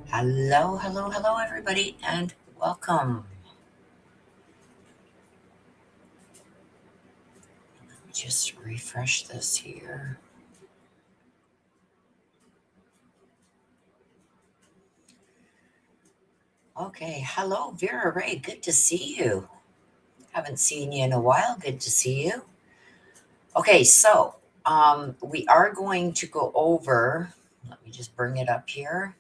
Hello, hello, hello, everybody, and welcome. Let me just refresh this here. Okay, hello, Vera Ray. Good to see you. Haven't seen you in a while. Good to see you. Okay, so we are going to go over. Let me just bring it up here.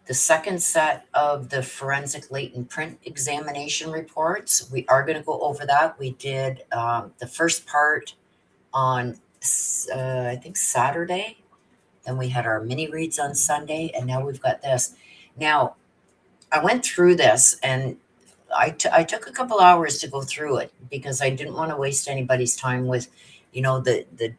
The second set of the forensic latent print examination reports. We are going to go over that. We did the first part on, I think, Saturday. Then we had our mini reads on Sunday, and now we've got this. Now, I went through this, and I took a couple hours to go through it because I didn't want to waste anybody's time with, the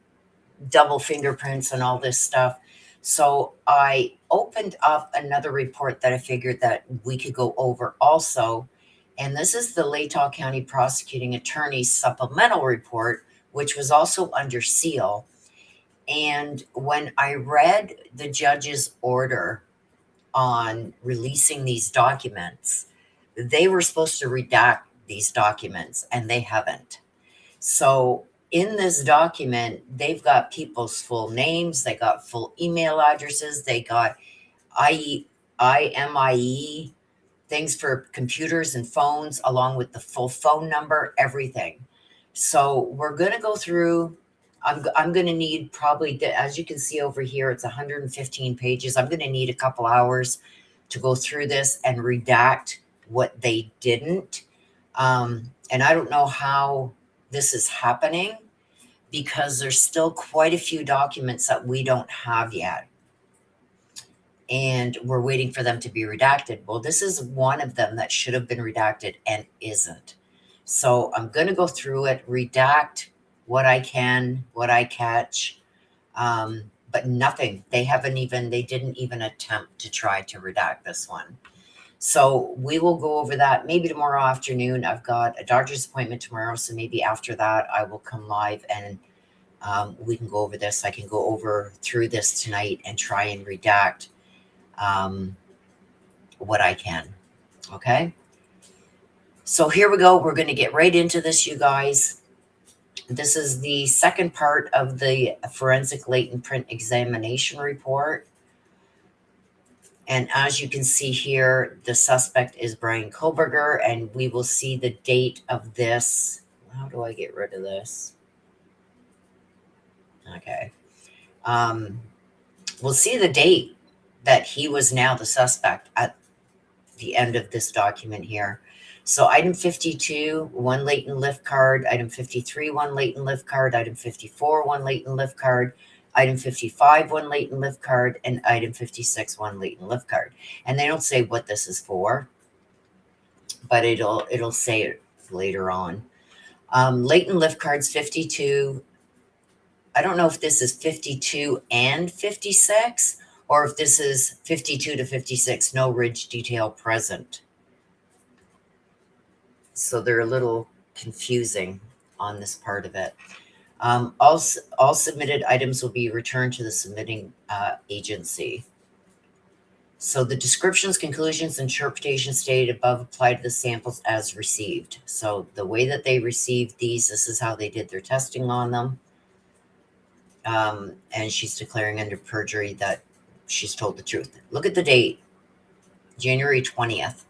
double fingerprints and all this stuff. So I opened up another report that I figured that we could go over also. And this is the Latah County Prosecuting Attorney's supplemental report, which was also under seal. And when I read the judge's order on releasing these documents, they were supposed to redact these documents, and they haven't. So in this document, they've got people's full names, they got full email addresses, they got IMEI, things for computers and phones, along with the full phone number, everything. So we're going to go through. I'm going to need probably, as you can see over here, it's 115 pages. I'm going to need a couple hours to go through this and redact what they didn't. And I don't know how this is happening because there's still quite a few documents that we don't have yet. And we're waiting for them to be redacted. Well, this is one of them that should have been redacted and isn't. So I'm going to go through it, redact what I can, what I catch, but nothing. They didn't even attempt to try to redact this one. So we will go over that maybe tomorrow afternoon. I've got a doctor's appointment tomorrow, so maybe after that I will come live and we can go over this. I can go through this tonight and try and redact what I can. Okay. So here we go. We're going to get right into this, you guys. This is the second part of the forensic latent print examination report. And as you can see here, the suspect is Bryan Kohberger, and we will see the date of this. How do I get rid of this? Okay. We'll see the date that he was now the suspect at the end of this document here. So item 52, one latent lift card. Item 53, one latent lift card. Item 54, one latent lift card. Item 55, one latent lift card. And item 56, one latent lift card. And they don't say what this is for, but it'll say it later on. Latent lift cards 52. I don't know if this is 52 and 56, or if this is 52 to 56, no ridge detail present. So they're a little confusing on this part of it. All submitted items will be returned to the submitting agency. So the descriptions, conclusions, interpretations stated above apply to the samples as received. So the way that they received these, this is how they did their testing on them. And she's declaring under perjury that she's told the truth. Look at the date, January 20th.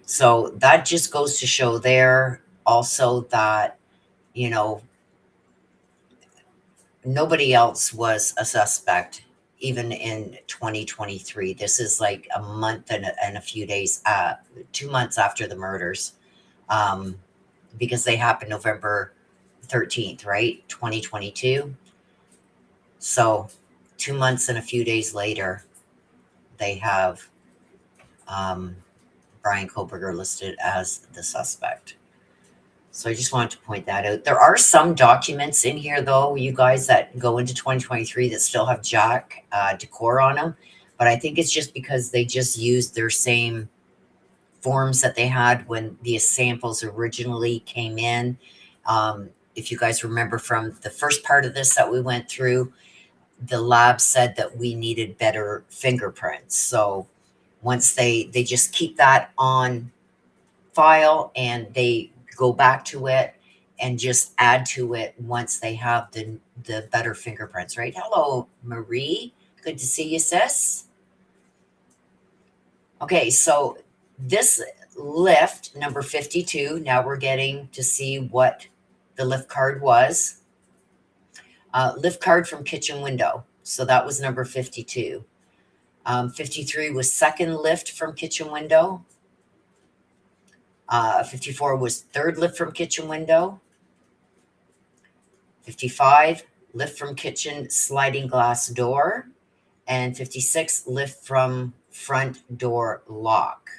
So that just goes to show there also that, you know, nobody else was a suspect even in 2023. This is like a month and a few days, 2 months after the murders, because they happened November 13th, right? 2022. So 2 months and a few days later, they have Bryan Kohberger listed as the suspect. So I just wanted to point that out. There are some documents in here, though, you guys, that go into 2023 that still have Jack decor on them. But I think it's just because they just used their same forms that they had when the samples originally came in. If you guys remember from the first part of this that we went through, the lab said that we needed better fingerprints. So once they just keep that on file and they go back to it and just add to it once they have the better fingerprints, right? Hello, Marie. Good to see you, sis. Okay, so this lift, number 52, now we're getting to see what the lift card was. Lift card from kitchen window. So that was number 52. 53 was second lift from kitchen window. 54 was third lift from kitchen window. 55, lift from kitchen sliding glass door. And 56, lift from front door lock.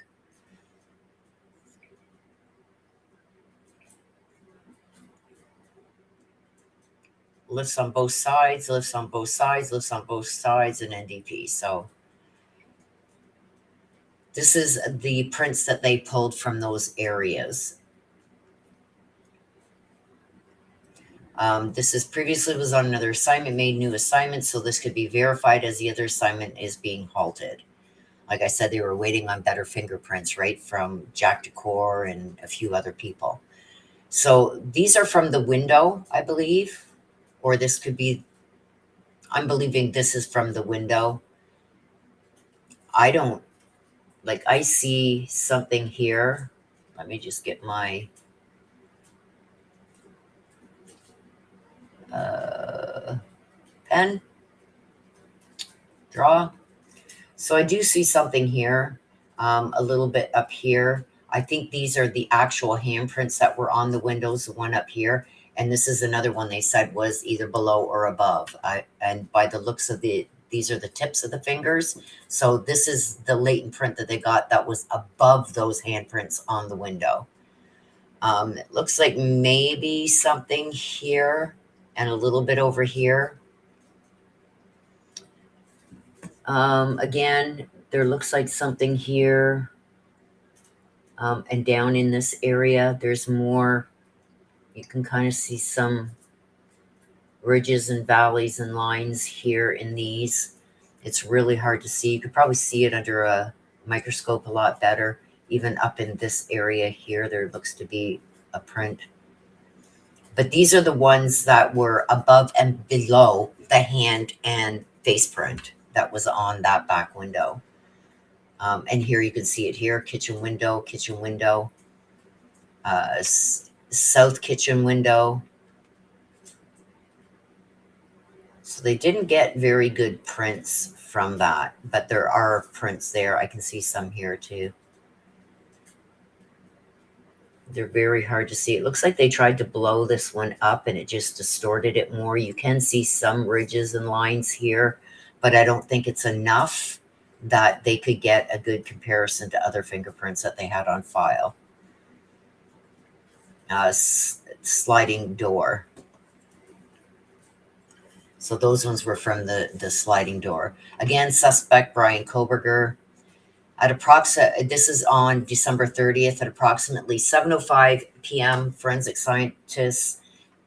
Lifts on both sides, lifts on both sides, lifts on both sides, and NDP. So this is the prints that they pulled from those areas. This is previously was on another assignment, made new assignments, so this could be verified as the other assignment is being halted. Like I said, they were waiting on better fingerprints, right, from Jack Decor and a few other people. So these are from the window, I believe, or this could be, I'm believing this is from the window. I don't, like, I see something here. Let me just get my pen, draw. So I do see something here, a little bit up here. I think these are the actual handprints that were on the windows, the one up here. And this is another one they said was either below or above. And by the looks of these are the tips of the fingers. So this is the latent print that they got that was above those handprints on the window. It looks like maybe something here and a little bit over here. Again, there looks like something here. And down in this area, there's more. You can kind of see some ridges and valleys and lines here in these. It's really hard to see. You could probably see it under a microscope a lot better. Even up in this area here, there looks to be a print. But these are the ones that were above and below the hand and face print that was on that back window. And here you can see it here, kitchen window, south kitchen window. So they didn't get very good prints from that, but there are prints there. I can see some here too. They're very hard to see. It looks like they tried to blow this one up and it just distorted it more. You can see some ridges and lines here, but I don't think it's enough that they could get a good comparison to other fingerprints that they had on file. Sliding door. So those ones were from the sliding door. Again, suspect Bryan Kohberger. This is on December 30th at approximately 7:05 p.m. Forensic scientists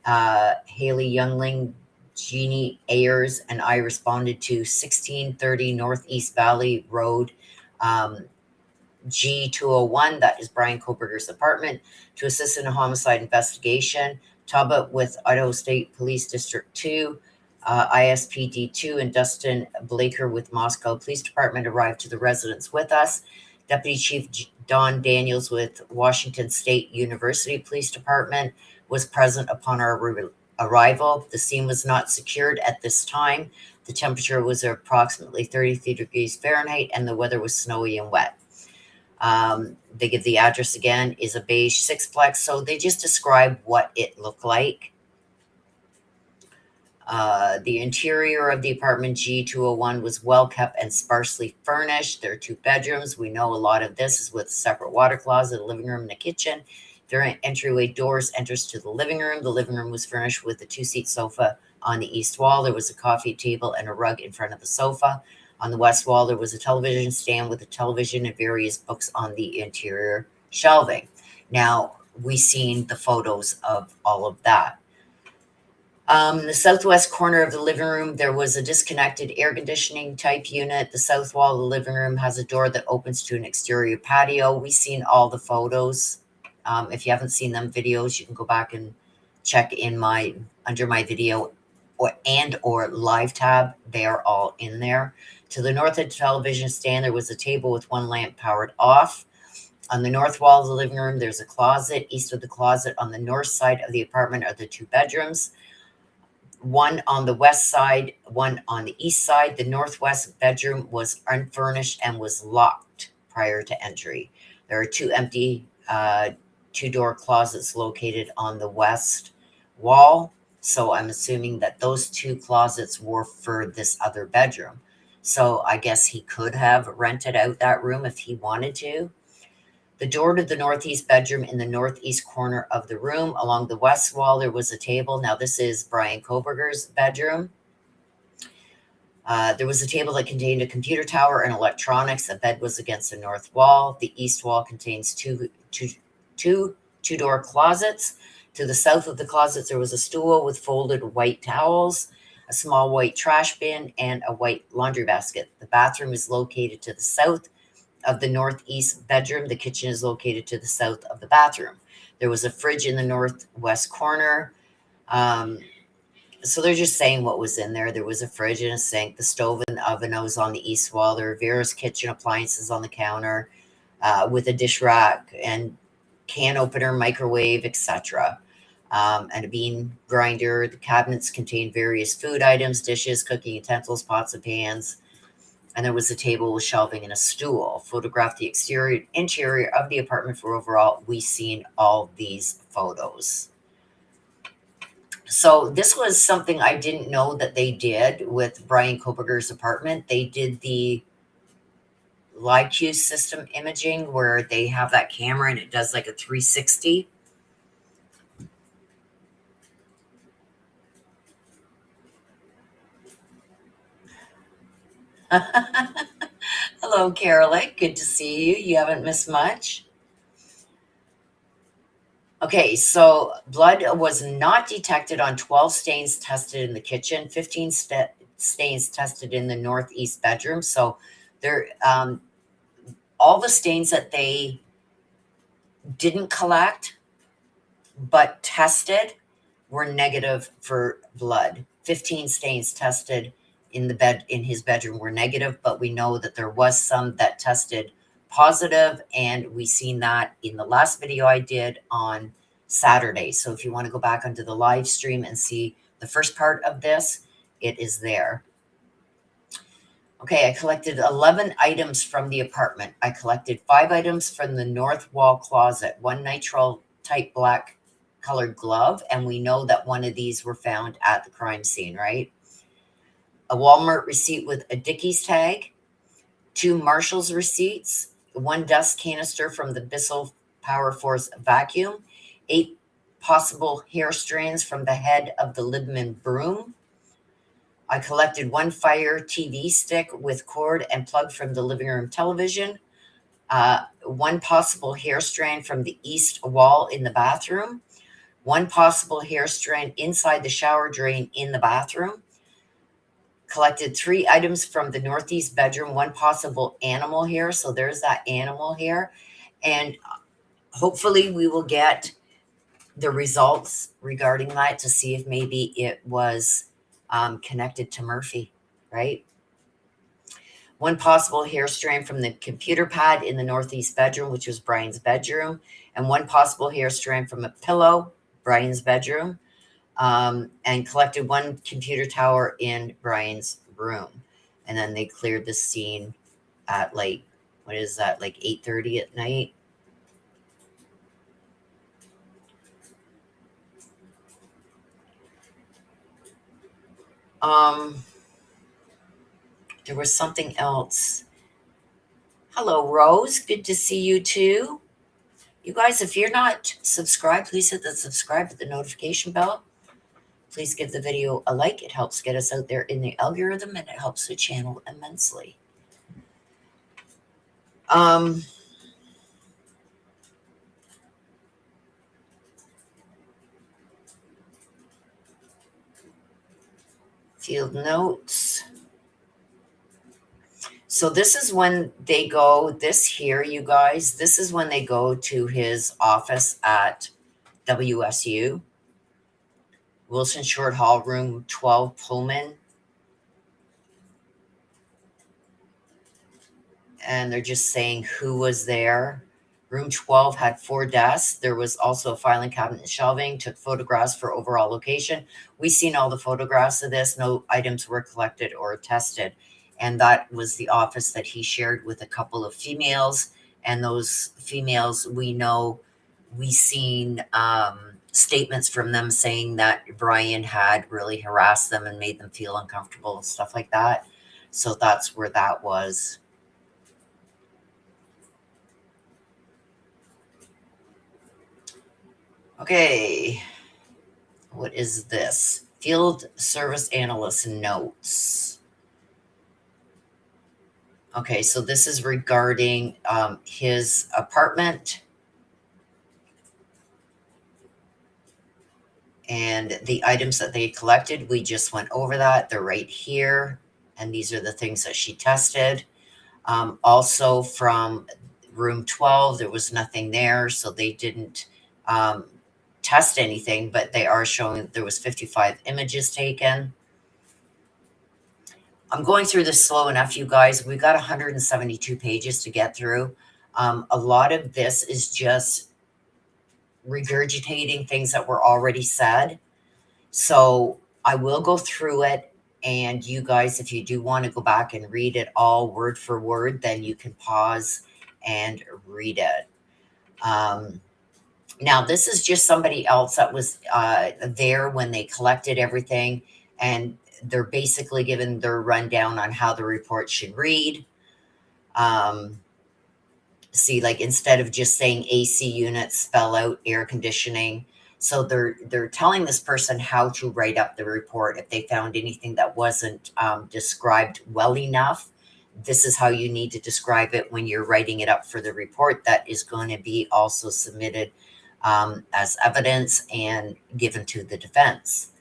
Haley Youngling, Jeannie Ayers, and I responded to 1630 Northeast Valley Road, G201. That is Bryan Kohberger's apartment, to assist in a homicide investigation. Talbot with Idaho State Police District 2. ISPD2 and Dustin Blaker with Moscow Police Department arrived to the residence with us. Deputy Chief Don Daniels with Washington State University Police Department was present upon our arrival. The scene was not secured at this time. The temperature was approximately 33 degrees Fahrenheit and the weather was snowy and wet. They give the address again, is a beige sixplex. So they just describe what it looked like. The interior of the apartment G201 was well kept and sparsely furnished. There are 2 bedrooms. We know a lot of this is with a separate water closet, a living room, and a kitchen. There are entryway doors enters to the living room. The living room was furnished with a 2-seat sofa on the east wall. There was a coffee table and a rug in front of the sofa. On the west wall, there was a television stand with a television and various books on the interior shelving. Now, we've seen the photos of all of that. In the southwest corner of the living room, there was a disconnected air conditioning type unit. The south wall of the living room has a door that opens to an exterior patio. We've seen all the photos. If you haven't seen them videos, you can go back and check in under my video or live tab. They are all in there. To the north of the television stand, there was a table with 1 lamp powered off. On the north wall of the living room, there's a closet. East of the closet on the north side of the apartment are the 2 bedrooms. 1 on the west side, 1 on the east side. The northwest bedroom was unfurnished and was locked prior to entry. There are 2 empty 2-door closets located on the west wall. So I'm assuming that those 2 closets were for this other bedroom. So I guess he could have rented out that room if he wanted to. The door to the northeast bedroom in the northeast corner of the room. Along the west wall, there was a table. Now, this is Bryan Kohberger's bedroom. There was a table that contained a computer tower and electronics. A bed was against the north wall. The east wall contains two 2-door closets. To the south of the closets, there was a stool with folded white towels, a small white trash bin, and a white laundry basket. The bathroom is located to the south of the northeast bedroom. The kitchen is located to the south of the bathroom. There was a fridge in the northwest corner. So they're just saying what was in there. There was a fridge and a sink. The stove and the oven was on the east wall. There were various kitchen appliances on the counter with a dish rack and can opener, microwave, etc. And a bean grinder. The cabinets contained various food items, dishes, cooking utensils, pots and pans. And there was a table with shelving and a stool. Photographed the interior of the apartment for overall. We've seen all these photos. So this was something I didn't know that they did with Bryan Kohberger's apartment. They did the LiQ system imaging where they have that camera and it does like a 360. Hello, Caroline. Good to see you. You haven't missed much. Okay, so blood was not detected on 12 stains tested in the kitchen, 15 stains tested in the northeast bedroom. So there, all the stains that they didn't collect but tested were negative for blood. 15 stains tested in his bedroom were negative, but we know that there was some that tested positive, and we seen that in the last video I did on Saturday. So if you want to go back onto the live stream and see the first part of this, it is there. Okay, I collected 11 items from the apartment. I collected 5 items from the north wall closet, 1 nitrile type black colored glove, and we know that one of these were found at the crime scene, right? A Walmart receipt with a Dickies tag, 2 Marshall's receipts, 1 dust canister from the Bissell Power Force vacuum, 8 possible hair strands from the head of the Libman broom. I collected 1 Fire TV stick with cord and plug from the living room television, 1 possible hair strand from the east wall in the bathroom, 1 possible hair strand inside the shower drain in the bathroom. Collected 3 items from the northeast bedroom, 1 possible animal hair. So there's that animal hair. And hopefully we will get the results regarding that to see if maybe it was connected to Murphy, right? 1 possible hair strand from the computer pad in the northeast bedroom, which was Brian's bedroom, and 1 possible hair strand from a pillow, Brian's bedroom, and collected 1 computer tower in Brian's room. And then they cleared the scene at like, what is that, like 8:30 at night? There was something else. Hello, Rose. Good to see you too. You guys, if you're not subscribed, please hit the subscribe with the notification bell. Please give the video a like. It helps get us out there in the algorithm and it helps the channel immensely. Field notes. So this is when they go, this here, you guys, this is when they go to his office at WSU. Wilson Short Hall, room 12, Pullman. And they're just saying who was there. Room 12 had 4 desks. There was also a filing cabinet and shelving, took photographs for overall location. We've seen all the photographs of this. No items were collected or tested. And that was the office that he shared with a couple of females. And those females, we know, we seen statements from them saying that Brian had really harassed them and made them feel uncomfortable and stuff like that. So that's where that was. Okay, what is this? Field service analyst notes. Okay, so this is regarding his apartment and the items that they collected. We just went over that. They're right here. And these are the things that she tested. Also from room 12, there was nothing there. So they didn't test anything, but they are showing there was 55 images taken. I'm going through this slow enough, you guys. We've got 172 pages to get through. A lot of this is just regurgitating things that were already said. So I will go through it. And you guys, if you do want to go back and read it all word for word, then you can pause and read it. Now, this is just somebody else that was there when they collected everything. And they're basically given their rundown on how the report should read. See, like instead of just saying AC units, spell out air conditioning. So they're telling this person how to write up the report. If they found anything that wasn't described well enough, this is how you need to describe it when you're writing it up for the report that is going to be also submitted as evidence and given to the defense.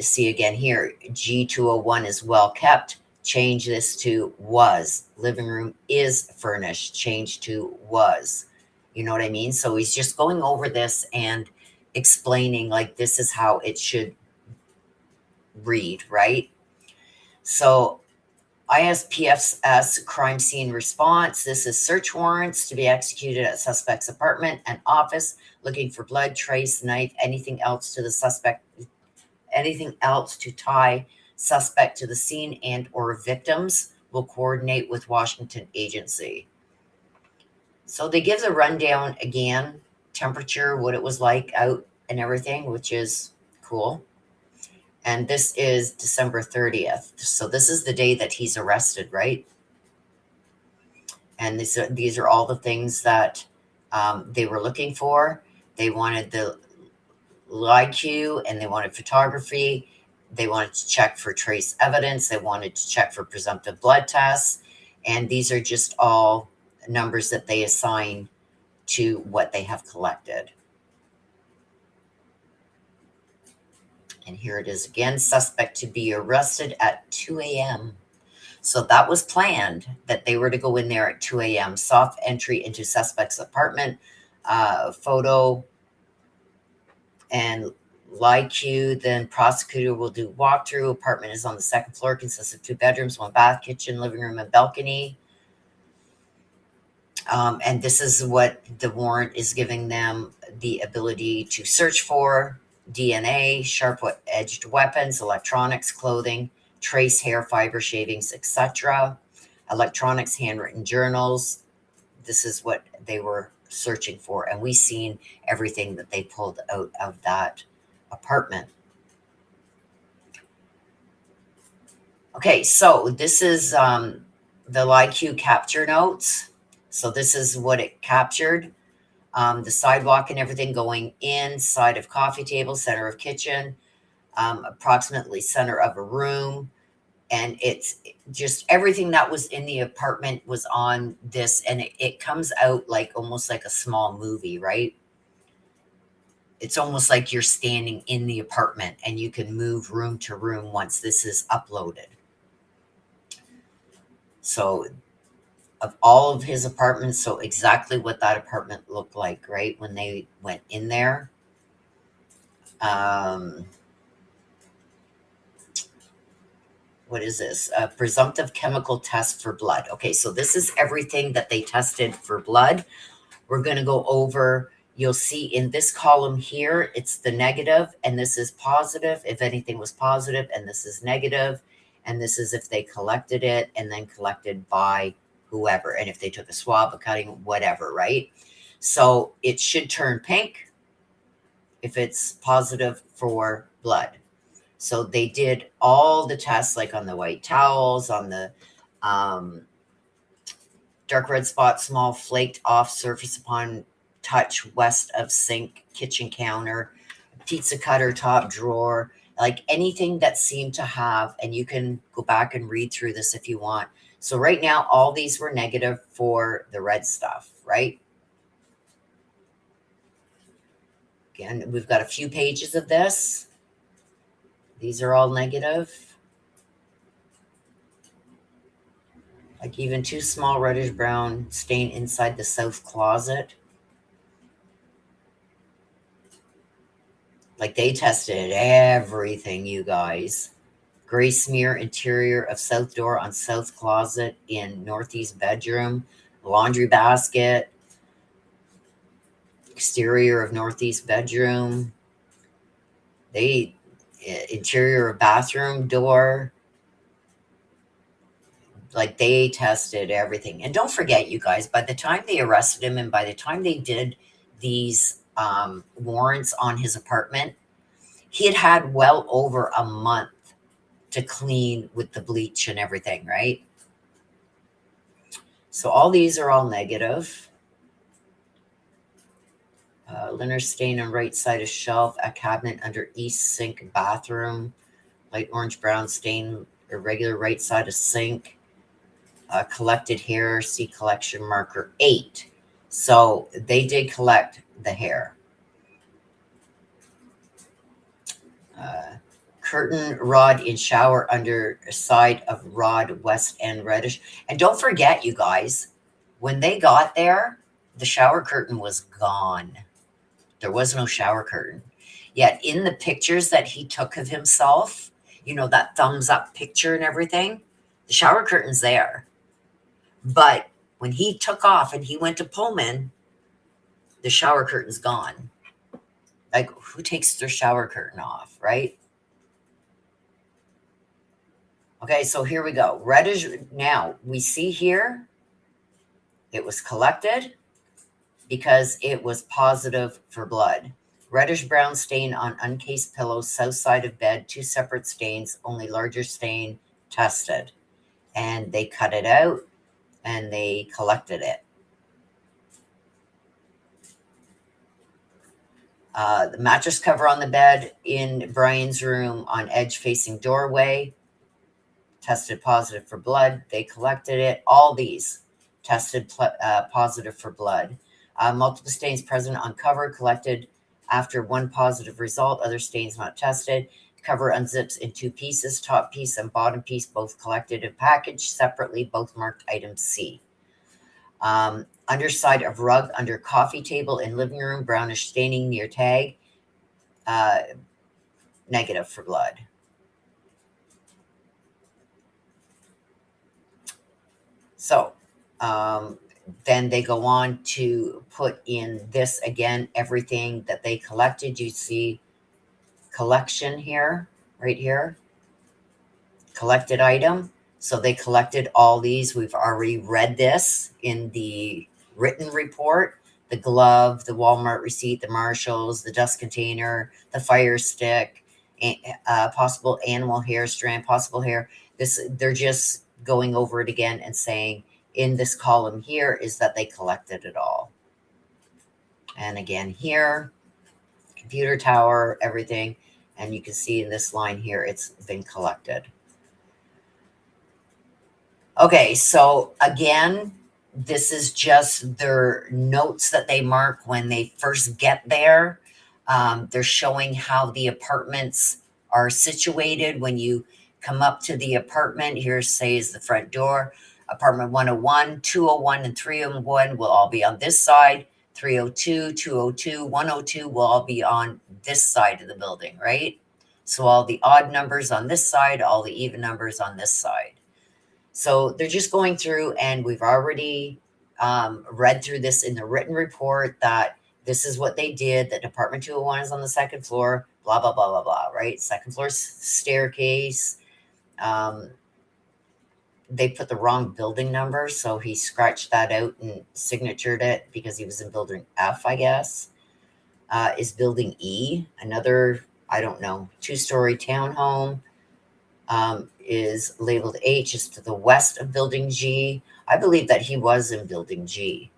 See again here, G201 is well kept. Change this to was. Living room is furnished. Change to was. You know what I mean? So he's just going over this and explaining like this is how it should read, right? So ISPFS crime scene response. This is search warrants to be executed at suspect's apartment and office, looking for blood, trace, knife, anything else to the suspect Anything else to tie suspect to the scene and or victims will coordinate with Washington agency. So they give the rundown again, temperature, what it was like out and everything, which is cool. And this is December 30th. So this is the day that he's arrested, right? And these are all the things that they were looking for. They wanted the IQ and they wanted photography. They wanted to check for trace evidence. They wanted to check for presumptive blood tests. And these are just all numbers that they assign to what they have collected. And here it is again, suspect to be arrested at 2 a.m. So that was planned, that they were to go in there at 2 a.m. Soft entry into suspect's apartment, photo and LIQ. Then prosecutor will do walkthrough. Apartment is on the second floor, consists of 2 bedrooms, 1 bath, kitchen, living room, and balcony. And this is what the warrant is giving them the ability to search for: DNA, sharp-edged weapons, electronics, clothing, trace hair, fiber, shavings, etc. Electronics, handwritten journals. This is what they were searching for. And we seen everything that they pulled out of that apartment. Okay, so this is the LIQ capture notes. So this is what it captured. The sidewalk and everything going in, side of coffee table, center of kitchen, approximately center of a room. And it's just everything that was in the apartment was on this. And it comes out like almost like a small movie, right? It's almost like you're standing in the apartment and you can move room to room once this is uploaded. So of all of his apartments, so exactly what that apartment looked like, right, when they went in there. What is this? A presumptive chemical test for blood. Okay, so this is everything that they tested for blood. We're going to go over, you'll see in this column here, it's the negative, and this is positive, if anything was positive, and this is negative, and this is if they collected it, and then collected by whoever, and if they took a swab, a cutting, whatever, right? So it should turn pink if it's positive for blood. So they did all the tests, like on the white towels, on the dark red spot, small flaked off surface upon touch west of sink, kitchen counter, pizza cutter, top drawer, like anything that seemed to have, and you can go back and read through this if you want. So right now, all these were negative for the red stuff, right? Again, we've got a few pages of this. These are all negative. Like even 2 small reddish brown stain inside the south closet. Like they tested everything, you guys. Gray smear interior of south door on south closet in northeast bedroom. Laundry basket. Exterior of northeast bedroom. Interior of bathroom door. Like they tested everything. And don't forget, you guys, by the time they arrested him and by the time they did these warrants on his apartment, he had had well over a month to clean with the bleach and everything, right? So all these are all negative. Liner stain on right side of shelf, a cabinet under east sink bathroom, light orange brown stain, irregular right side of sink, collected hair, see collection marker 8. So they did collect the hair. Curtain rod in shower under side of rod west end reddish. And don't forget, you guys, when they got there, the shower curtain was gone. There was no shower curtain. Yet in the pictures that he took of himself, you know, that thumbs up picture and everything, the shower curtain's there. But when he took off and he went to Pullman, the shower curtain's gone. Like, who takes their shower curtain off, right? Okay, so here we go. Reddish, now we see here, it was collected because it was positive for blood. Reddish brown stain on uncased pillow, south side of bed, 2 separate stains, only larger stain tested. And they cut it out and they collected it. The mattress cover on the bed in Bryan's room on edge facing doorway, tested positive for blood. They collected it. All these tested positive for blood. Multiple stains present on cover, collected after one positive result. Other stains not tested. Cover unzips in 2 pieces, top piece and bottom piece, both collected and packaged separately, both marked item C. Underside of rug under coffee table in living room, brownish staining near tag, negative for blood. So then they go on to put in this again, everything that they collected. You see collection here, right here, collected item. So they collected all these. We've already read this in the written report. The glove, the Walmart receipt, the Marshalls, the dust container, the fire stick, possible animal hair strand, possible hair. They're just going over it again and saying in this column here is that they collected it all. And again here, computer tower, everything. And you can see in this line here, it's been collected. Okay, so again, this is just their notes that they mark when they first get there. They're showing how the apartments are situated when you come up to the apartment. Here, say, is the front door. Apartment 101, 201, and 301 will all be on this side. 302, 202, 102 will all be on this side of the building, right? So all the odd numbers on this side, all the even numbers on this side. So they're just going through, and we've already read through this in the written report that this is what they did. That Department 201 is on the second floor, blah, blah, blah, blah, blah, right? Second floor staircase. They put the wrong building number, so he scratched that out and signatured it because he was in building F, I guess. Is building E, another, I don't know, 2-story townhome. Is labeled H, is to the west of building G. I believe that he was in building G.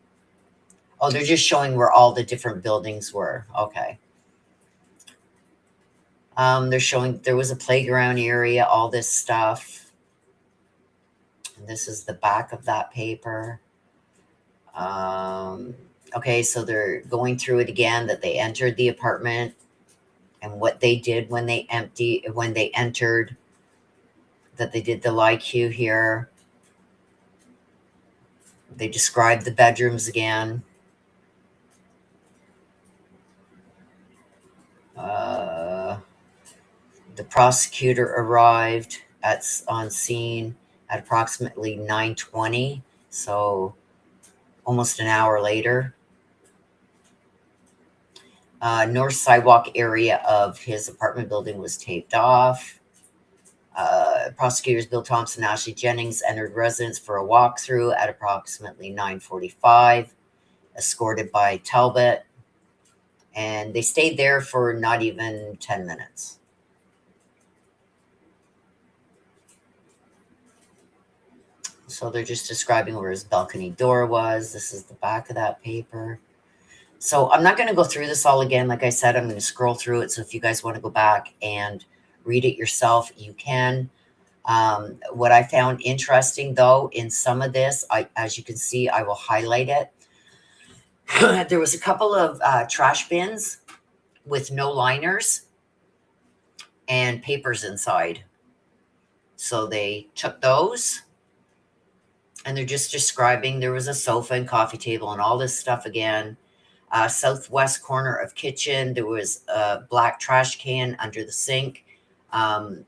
Oh, they're just showing where all the different buildings were. Okay. They're showing there was a playground area, all this stuff. And this is the back of that paper. Okay, so they're going through it again, that they entered the apartment and what they did when they entered, that they did the LIQ here. They described the bedrooms again. The prosecutor arrived on scene at approximately 9:20, so almost an hour later. North sidewalk area of his apartment building was taped off. Prosecutors Bill Thompson and Ashley Jennings entered residence for a walkthrough at approximately 9:45, escorted by Talbot, and they stayed there for not even 10 minutes. So they're just describing where his balcony door was. This is the back of that paper. So I'm not going to go through this all again. Like I said, I'm going to scroll through it. So if you guys want to go back and read it yourself, you can. What I found interesting, though, in some of this, as you can see, I will highlight it. There was a couple of trash bins with no liners and papers inside. So they took those, and they're just describing there was a sofa and coffee table and all this stuff again. Southwest corner of kitchen, there was a black trash can under the sink. On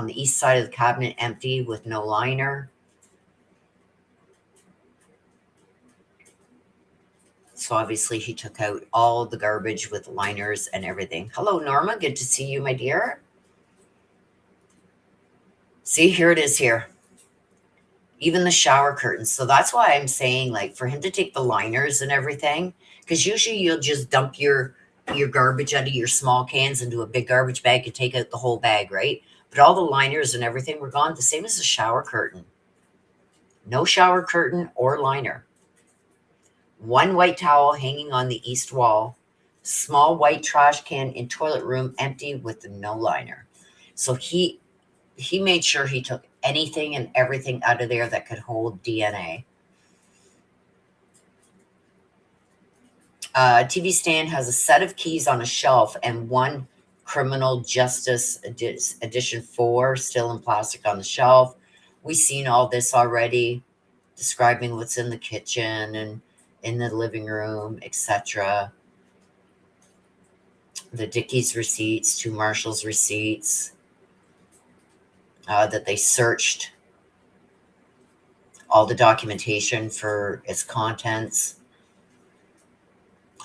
the east side of the cabinet, empty with no liner. So obviously he took out all the garbage with liners and everything. Hello, Norma. Good to see you, my dear. See, here it is here. Even the shower curtains. So that's why I'm saying, like, for him to take the liners and everything, because usually you'll just dump your garbage out of your small cans into a big garbage bag and take out the whole bag, right? But all the liners and everything were gone, the same as the shower curtain. No shower curtain or liner. One white towel hanging on the east wall. Small white trash can in toilet room empty with no liner. So he made sure he took anything and everything out of there that could hold DNA. TV stand has a set of keys on a shelf and one Criminal Justice Edition 4 still in plastic on the shelf. We've seen all this already, describing what's in the kitchen and in the living room, etc. The Dickey's receipts, 2 Marshall's receipts, that they searched all the documentation for its contents.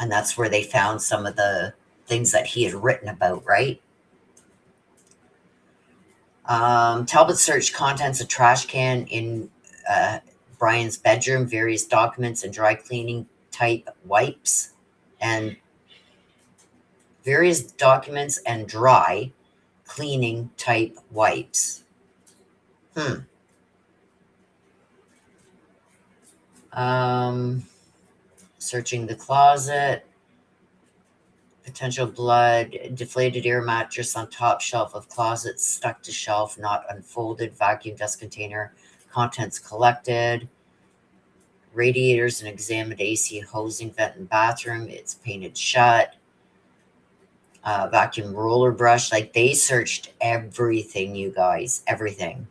And that's where they found some of the things that he had written about, right? Talbot searched contents of trash can in Bryan's bedroom, various documents and dry cleaning type wipes, and various documents and dry cleaning type wipes. Searching the closet, potential blood, deflated air mattress on top shelf of closet, stuck to shelf, not unfolded, vacuum dust container, contents collected, radiators and examined AC hosing vent in bathroom, it's painted shut, vacuum roller brush. Like, they searched everything, you guys, everything.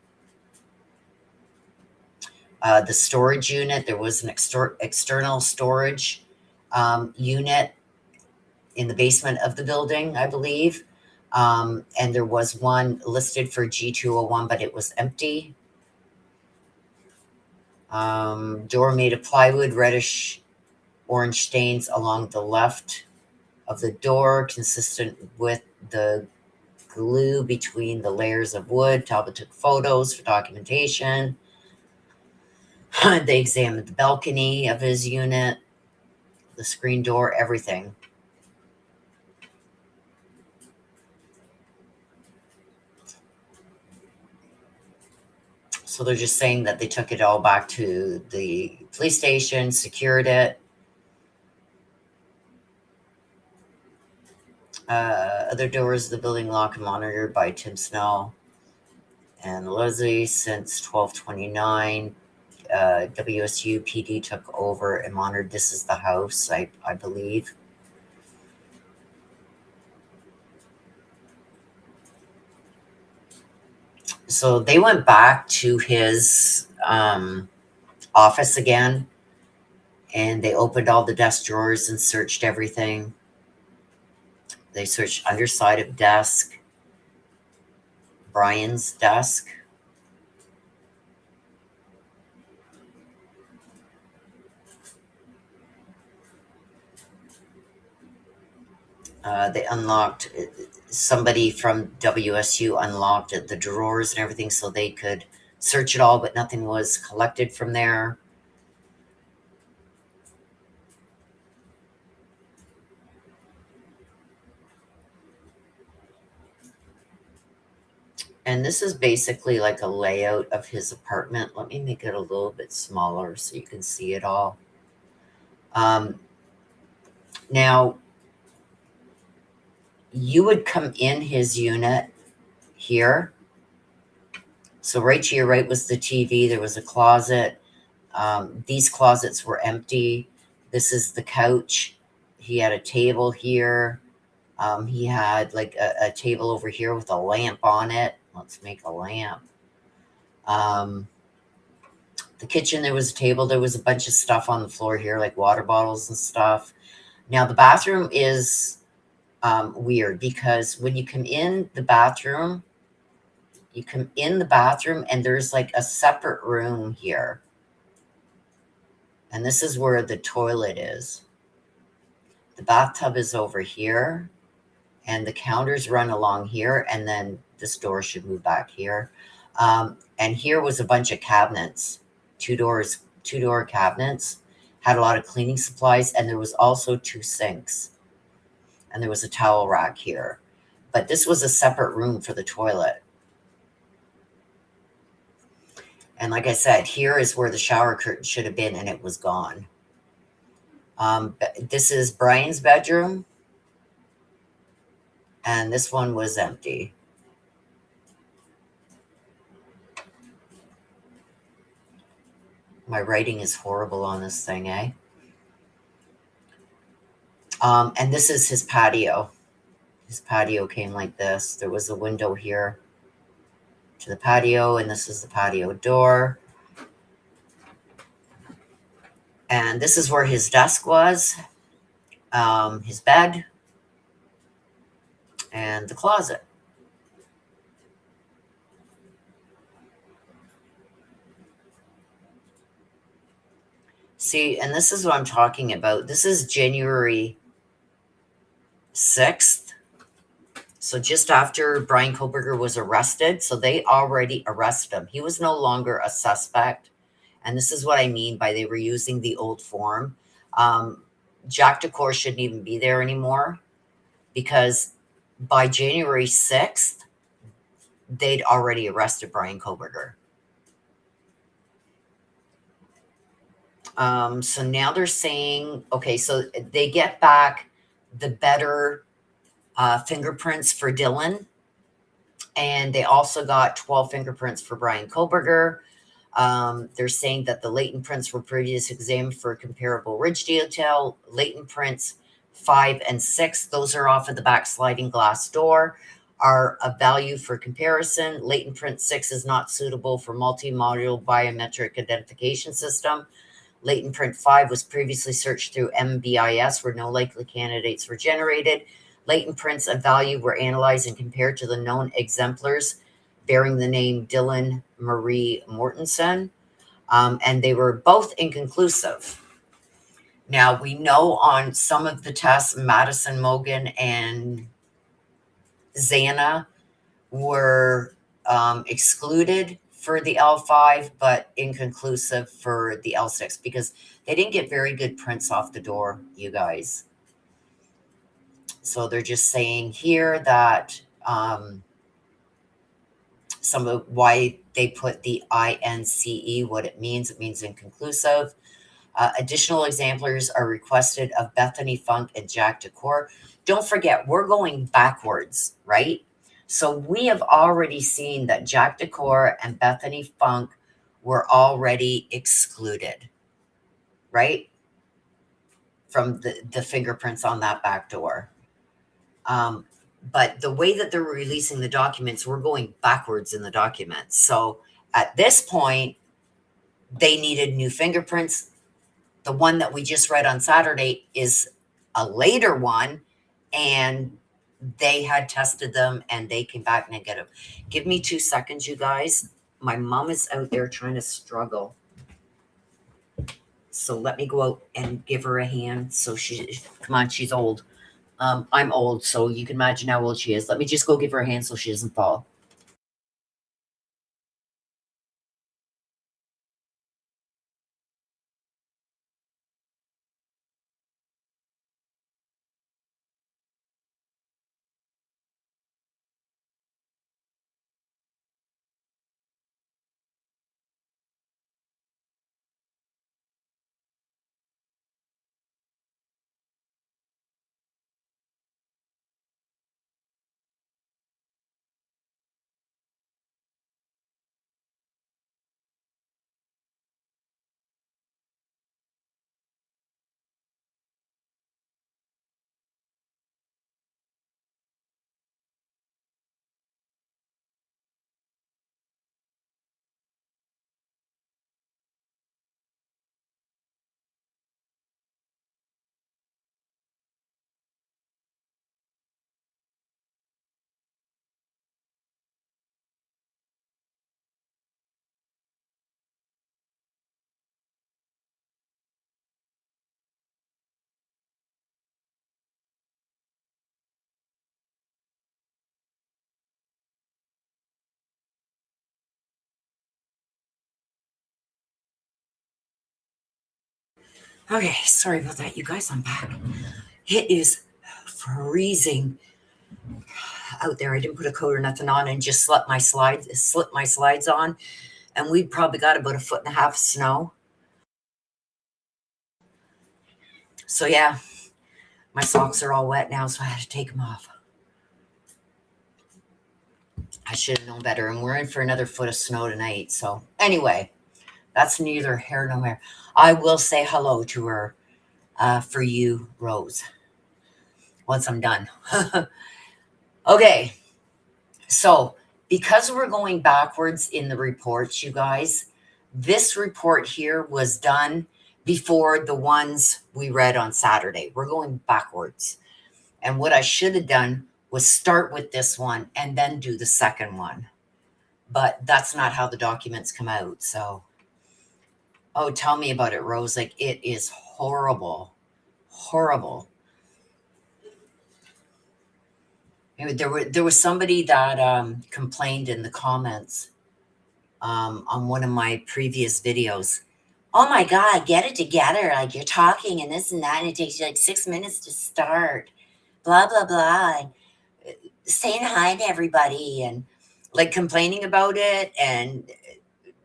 The storage unit, there was an external storage unit in the basement of the building, I believe. And there was one listed for G201, but it was empty. Door made of plywood, reddish orange stains along the left of the door, consistent with the glue between the layers of wood. Talbot took photos for documentation. They examined the balcony of his unit, the screen door, everything. So they're just saying that they took it all back to the police station, secured it. Other doors of the building locked and monitored by Tim Snell and Leslie since 12/29. WSU PD took over and monitored. This is the house, I believe. So they went back to his office again, and they opened all the desk drawers and searched everything. They searched underside of desk, Bryan's desk. They unlocked, somebody from WSU unlocked the drawers and everything so they could search it all, but nothing was collected from there. And this is basically like a layout of his apartment. Let me make it a little bit smaller so you can see it all. Now, you would come in his unit here. So right to your right was the TV. There was a closet. These closets were empty. This is the couch. He had a table here. He had like a table over here with a lamp on it. Let's make a lamp. The kitchen, there was a table. There was a bunch of stuff on the floor here, like water bottles and stuff. Now, the bathroom is weird because when you come in the bathroom, and there's like a separate room here. And this is where the toilet is. The bathtub is over here, and the counters run along here, and then this door should move back here. And here was a bunch of cabinets, two door cabinets, had a lot of cleaning supplies, and there was also 2 sinks. And there was a towel rack here. But this was a separate room for the toilet. And like I said, here is where the shower curtain should have been, and it was gone. This is Bryan's bedroom, and this one was empty. My writing is horrible on this thing, eh? And this is his patio. His patio came like this. There was a window here to the patio, and this is the patio door. And this is where his desk was, his bed, and the closet. See, and this is what I'm talking about. This is January 6th. So just after Bryan Kohberger was arrested. So they already arrested him. He was no longer a suspect. And this is what I mean by they were using the old form. Jack Decor shouldn't even be there anymore, because by January 6th, they'd already arrested Bryan Kohberger. So now they're saying, okay, so they get back the better fingerprints for Dylan. And they also got 12 fingerprints for Bryan Kohberger. They're saying that the latent prints were previously examined for comparable ridge detail. Latent prints 5 and 6, those are off of the back sliding glass door, are a value for comparison. Latent print 6 is not suitable for multi-module biometric identification system. Latent print 5 was previously searched through MBIS where no likely candidates were generated. Latent prints of value were analyzed and compared to the known exemplars bearing the name Dylan Marie Mortensen, and they were both inconclusive. Now, we know on some of the tests, Madison Mogen and Xana were excluded for the L5, but inconclusive for the L6 because they didn't get very good prints off the door, you guys. So they're just saying here that some of why they put the INCE, what it means inconclusive. Additional exemplars are requested of Bethany Funk and Jack Decor. Don't forget, we're going backwards, right? So we have already seen that Jack Decor and Bethany Funk were already excluded, right? From the fingerprints on that back door. But the way that they're releasing the documents, we're going backwards in the documents. So at this point, they needed new fingerprints. The one that we just read on Saturday is a later one, and they had tested them and they came back negative. Give me 2 seconds, you guys. My mom is out there trying to struggle. So let me go out and give her a hand. So come on, she's old. I'm old, so you can imagine how old she is. Let me just go give her a hand so she doesn't fall. Okay, sorry about that, you guys. I'm back. It is freezing out there. I didn't put a coat or nothing on and just slipped my slides on, and we probably got about 1.5 feet of snow. So yeah, my socks are all wet now, so I had to take them off. I should have known better, and we're in for another foot of snow tonight. So anyway, that's neither here nor there. I will say hello to her for you, Rose, once I'm done. Okay, so because we're going backwards in the reports, you guys, this report here was done before the ones we read on Saturday. We're going backwards. And what I should have done was start with this one and then do the second one. But that's not how the documents come out. So, oh, tell me about it, Rose. Like, it is horrible. Horrible. There was somebody that complained in the comments on one of my previous videos. Oh my God, get it together. Like, you're talking and this and that, and it takes you like 6 minutes to start. Blah, blah, blah. And saying hi to everybody and like complaining about it. And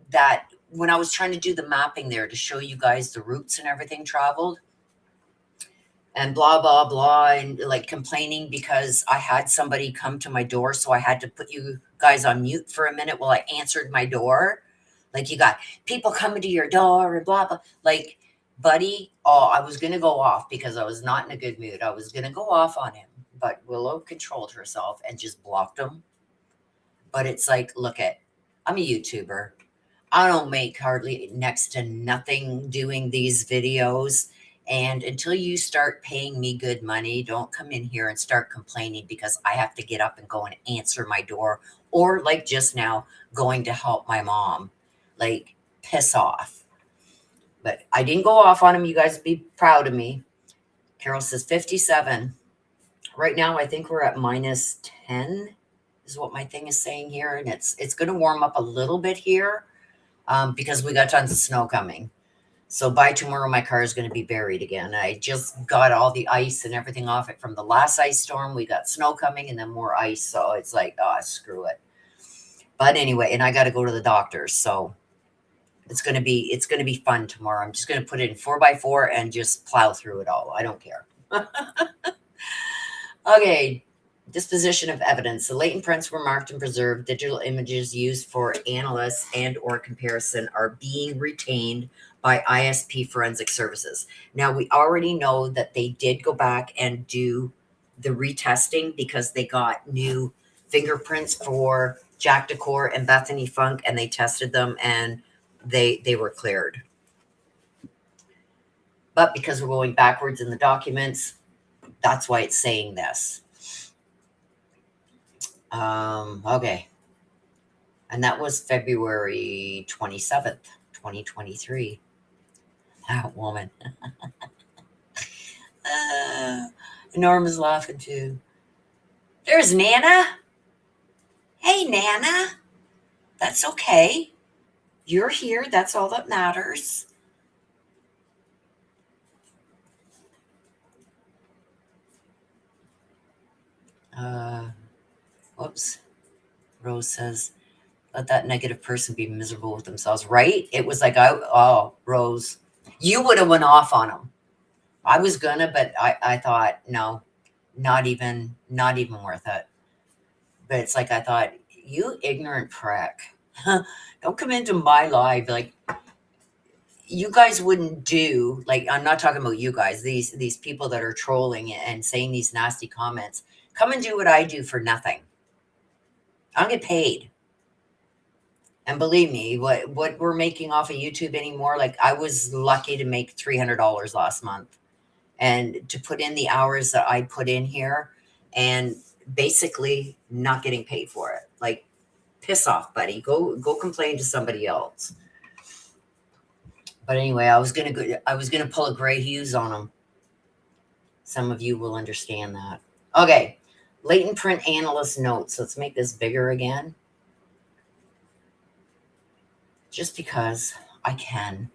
that when I was trying to do the mapping there to show you guys the routes and everything traveled, and blah, blah, blah, and like complaining because I had somebody come to my door. So I had to put you guys on mute for a minute while I answered my door. Like, you got people coming to your door and blah, blah. Like, buddy, oh, I was going to go off because I was not in a good mood. I was going to go off on him, but Willow controlled herself and just blocked him. But it's like, look I'm a YouTuber. I don't make hardly next to nothing doing these videos. And until you start paying me good money, don't come in here and start complaining because I have to get up and go and answer my door, or like just now going to help my mom. Like, piss off. But I didn't go off on him. You guys be proud of me. Carol says 57. Right now, I think we're at -10 is what my thing is saying here. And it's going to warm up a little bit here because we got tons of snow coming. So by tomorrow, my car is going to be buried again. I just got all the ice and everything off it from the last ice storm. We got snow coming and then more ice. So it's like, oh, screw it. But anyway, and I got to go to the doctor. So it's going to be fun tomorrow. I'm just going to put it in 4x4 and just plow through it all. I don't care. Okay. Disposition of evidence. The latent prints were marked and preserved. Digital images used for analysis and or comparison are being retained by ISP Forensic Services. Now, we already know that they did go back and do the retesting because they got new fingerprints for Jack Decor and Bethany Funk, and they tested them and they were cleared. But because we're going backwards in the documents, that's why it's saying this. Okay. And that was February 27th, 2023. That woman. Norma's laughing too. There's Nana. Hey, Nana. That's okay. You're here. That's all that matters. Whoops. Rose says, let that negative person be miserable with themselves. Right? It was like, oh, Rose, you would have went off on them. I was gonna, but I thought, no, not even worth it. But it's like, I thought, you ignorant prick. Don't come into my life. Like, you guys wouldn't do, like, I'm not talking about you guys, these people that are trolling and saying these nasty comments. Come and do what I do for nothing. I don't get paid. And believe me, what we're making off of YouTube anymore, like, I was lucky to make $300 last month. And to put in the hours that I put in here and basically not getting paid for it. Like, piss off, buddy. Go complain to somebody else. But anyway, I was gonna pull a Gray Hughes on them. Some of you will understand that. Okay, latent print analyst notes. Let's make this bigger again. Just because I can.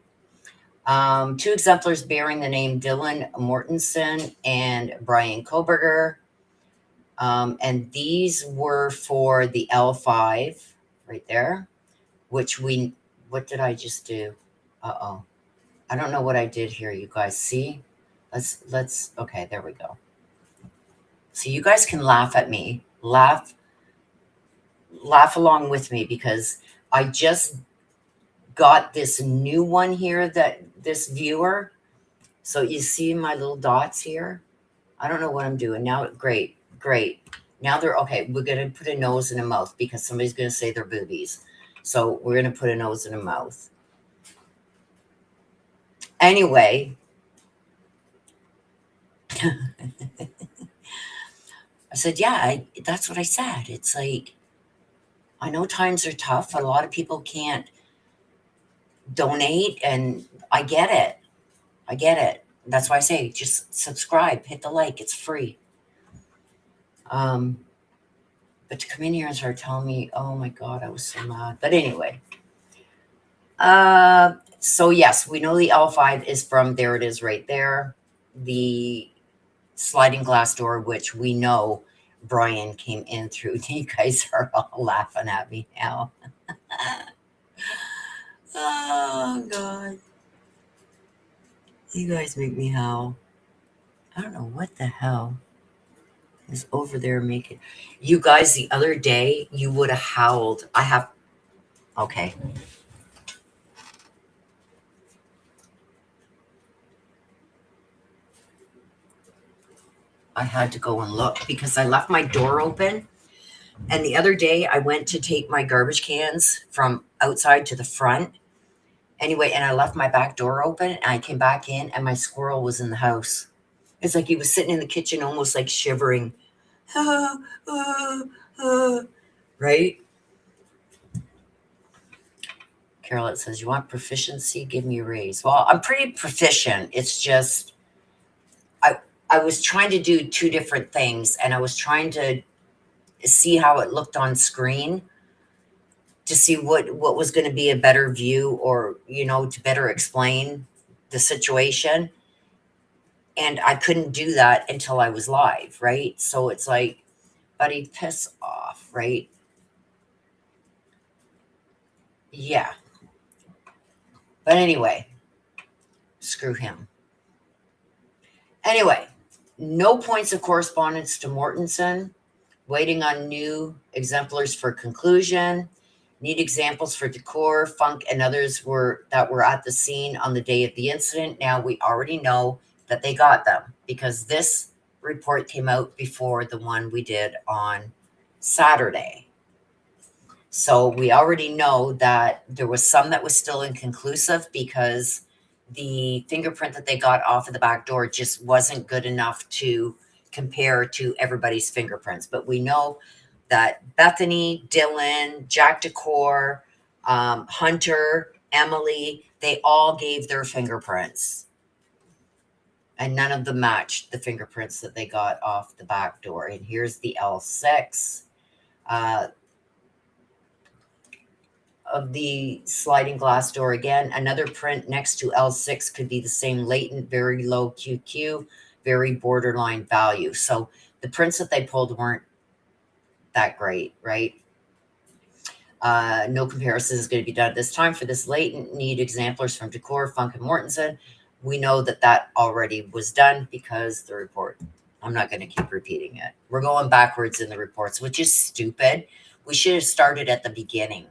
Two exemplars bearing the name Dylan Mortensen and Bryan Kohberger. And these were for the L5 right there, which what did I just do? Uh-oh. I don't know what I did here, you guys. See? Okay, there we go. So you guys can laugh at me. Laugh along with me, because I just got this new one here, that this viewer. So you see my little dots here? I don't know what I'm doing now. Great. Now they're okay. We're going to put a nose and a mouth, because somebody's going to say they're boobies. So we're going to put a nose and a mouth. Anyway, I said, yeah, that's what I said. It's like, I know times are tough. A lot of people can't donate, and I get it. That's why I say, just subscribe, hit the like, it's free. But to come in here and start telling me, oh my God, I was so mad. But anyway, so yes, we know the L5 is from, there it is right there, the sliding glass door, which we know Bryan came in through. You guys are all laughing at me now. Oh God. You guys make me howl. I don't know what the hell is over there making. You guys, the other day, you would have howled. Okay. I had to go and look because I left my door open. And the other day, I went to take my garbage cans from outside to the front. Anyway, and I left my back door open, and I came back in, and my squirrel was in the house. It's like he was sitting in the kitchen, almost like shivering. Right? Carolette says, you want proficiency? Give me a raise. Well, I'm pretty proficient. It's just, I was trying to do two different things, and I was trying to see how it looked on screen to see what was going to be a better view, or, to better explain the situation. And I couldn't do that until I was live, right? So it's like, buddy, piss off, right? Yeah. But anyway, screw him. Anyway, no points of correspondence to Mortensen. Waiting on new exemplars for conclusion. Need examples for decor, funk, and others that were at the scene on the day of the incident. Now, we already know that they got them, because this report came out before the one we did on Saturday. So we already know that there was some that was still inconclusive, because the fingerprint that they got off of the back door just wasn't good enough to compare to everybody's fingerprints. But we know that Bethany, Dylan, Jack Decor, Hunter, Emily, they all gave their fingerprints. And none of them matched the fingerprints that they got off the back door. And here's the L6. Of the sliding glass door again. Another print next to L6 could be the same latent, very low QQ, very borderline value. So the prints that they pulled weren't that great, right? No comparison is going to be done at this time for this latent. Need exemplars from Decor, Funk, and Mortensen. We know that already was done, because the report, I'm not going to keep repeating it. We're going backwards in the reports, which is stupid. We should have started at the beginning,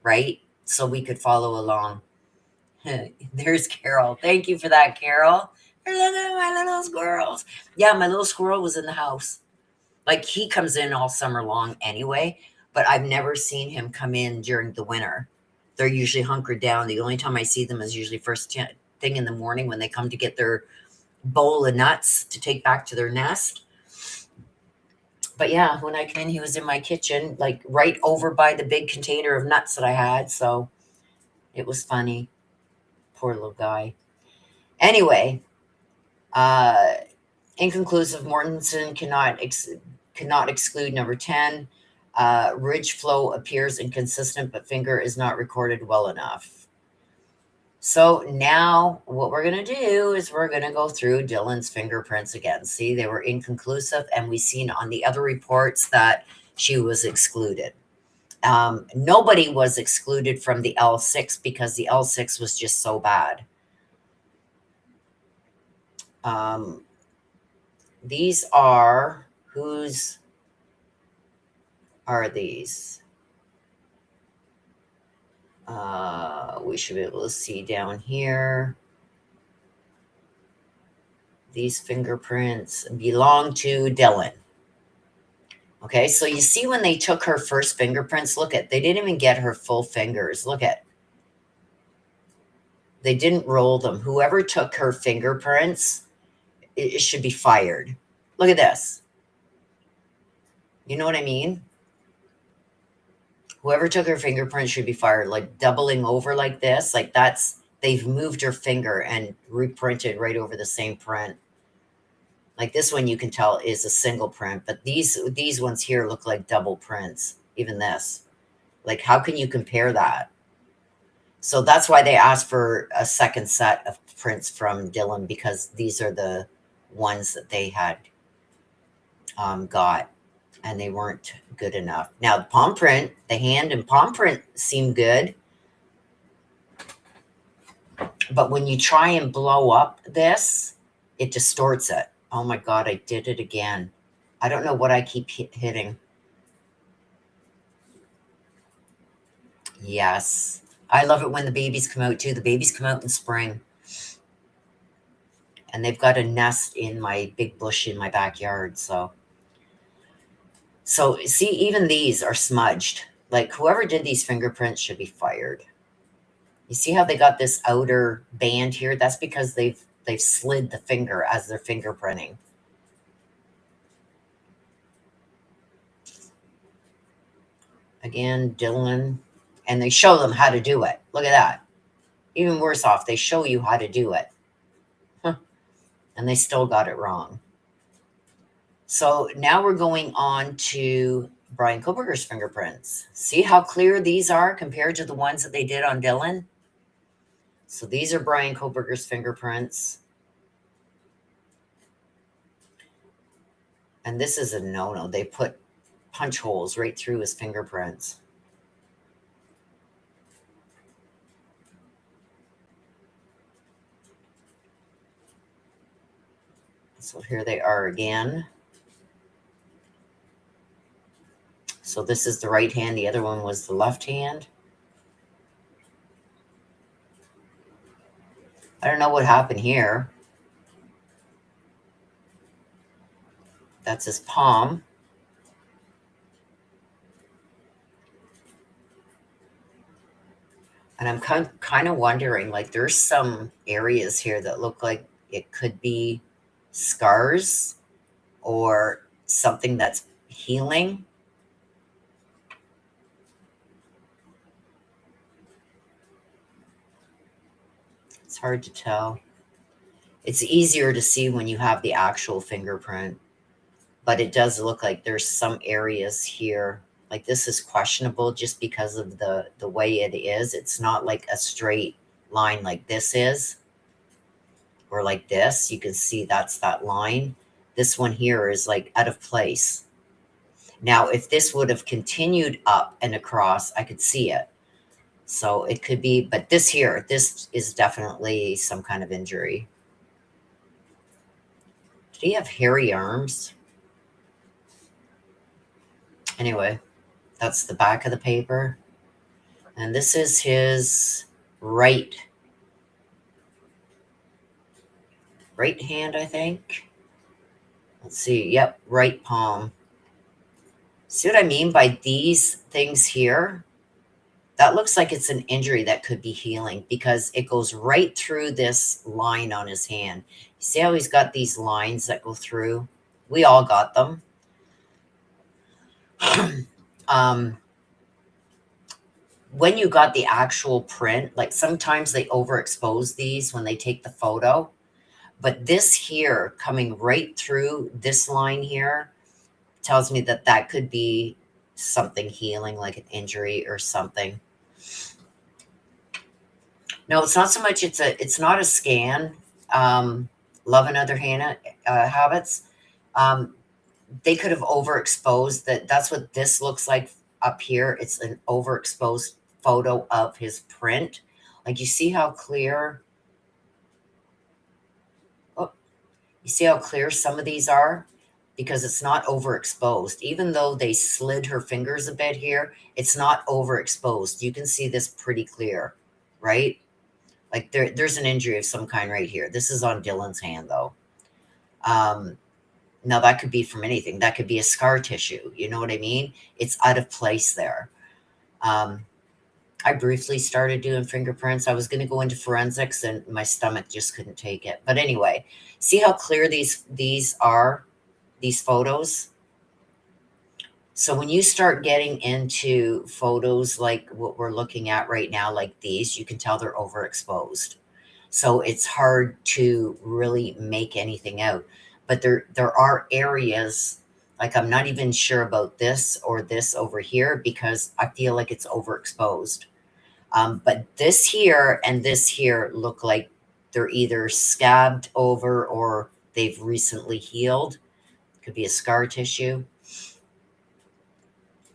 right? So we could follow along. There's Carol. Thank you for that, Carol. Look at my little squirrels. Yeah, my little squirrel was in the house. Like, he comes in all summer long anyway, but I've never seen him come in during the winter. They're usually hunkered down. The only time I see them is usually first thing in the morning, when they come to get their bowl of nuts to take back to their nest. But yeah, when I came in, he was in my kitchen, like right over by the big container of nuts that I had. So it was funny. Poor little guy. Anyway, inconclusive. Mortensen cannot exclude number 10. Ridge flow appears inconsistent, but finger is not recorded well enough. So now what we're going to do is we're going to go through Dylan's fingerprints again. See, they were inconclusive, and we seen on the other reports that she was excluded. Nobody was excluded from the L6 because the L6 was just so bad. These are, whose are these? We should be able to see down here. These fingerprints belong to Dylan. Okay, so you see when they took her first fingerprints, look at, they didn't even get her full fingers. Look at, they didn't roll them. Whoever took her fingerprints, it should be fired. Look at this. You know what I mean? Whoever took her fingerprints should be fired. Like doubling over like this, like that's, they've moved her finger and reprinted right over the same print. Like this one you can tell is a single print, but these ones here look like double prints. Even this. Like how can you compare that? So that's why they asked for a second set of prints from Dylan, because these are the ones that they had got, and they weren't good enough. Now the palm print, the hand and palm print seem good. But when you try and blow up this, it distorts it. Oh my God, I did it again. I don't know what I keep hitting. Yes. I love it when the babies come out too. The babies come out in spring. And they've got a nest in my big bush in my backyard. So see, even these are smudged. Like whoever did these fingerprints should be fired. You see how they got this outer band here? That's because they've slid the finger as they're fingerprinting. Again, Dylan. And they show them how to do it. Look at that. Even worse off, they show you how to do it. Huh. And they still got it wrong. So now we're going on to Bryan Kohberger's fingerprints. See how clear these are compared to the ones that they did on Dylan? So these are Bryan Kohberger's fingerprints. And this is a no-no. They put punch holes right through his fingerprints. So here they are again. So this is the right hand. The other one was the left hand. I don't know what happened here. That's his palm. And I'm kind of wondering, like there's some areas here that look like it could be scars or something that's healing. It's hard to tell. It's easier to see when you have the actual fingerprint, but it does look like there's some areas here. Like this is questionable just because of the way it is. It's not like a straight line like this is, or like this. You can see that's that line. This one here is like out of place. Now, if this would have continued up and across, I could see it. So it could be, but this here, this is definitely some kind of injury. Did he have hairy arms? Anyway, that's the back of the paper. And this is his right hand, I think. Let's see. Yep, right palm. See what I mean by these things here? That looks like it's an injury that could be healing because it goes right through this line on his hand. You see how he's got these lines that go through? We all got them. When you got the actual print, like sometimes they overexpose these when they take the photo. But this here coming right through this line here tells me that that could be something healing, like an injury or something. No, it's not so much. It's not a scan. Love and Other Hannah habits. Um, they could have overexposed that. That's what this looks like up here. It's an overexposed photo of his print. Like you see how clear. Oh, you see how clear some of these are because it's not overexposed. Even though they slid her fingers a bit here, it's not overexposed. You can see this pretty clear, right? Like there's an injury of some kind right here. This is on Dylan's hand though. Now that could be from anything. That could be a scar tissue. You know what I mean? It's out of place there. I briefly started doing fingerprints. I was going to go into forensics and my stomach just couldn't take it. But anyway, see how clear these are, these photos? So when you start getting into photos like what we're looking at right now, like these, you can tell they're overexposed. So it's hard to really make anything out. But there are areas, like I'm not even sure about this or this over here because I feel like it's overexposed. But this here and this here look like they're either scabbed over or they've recently healed. Could be a scar tissue.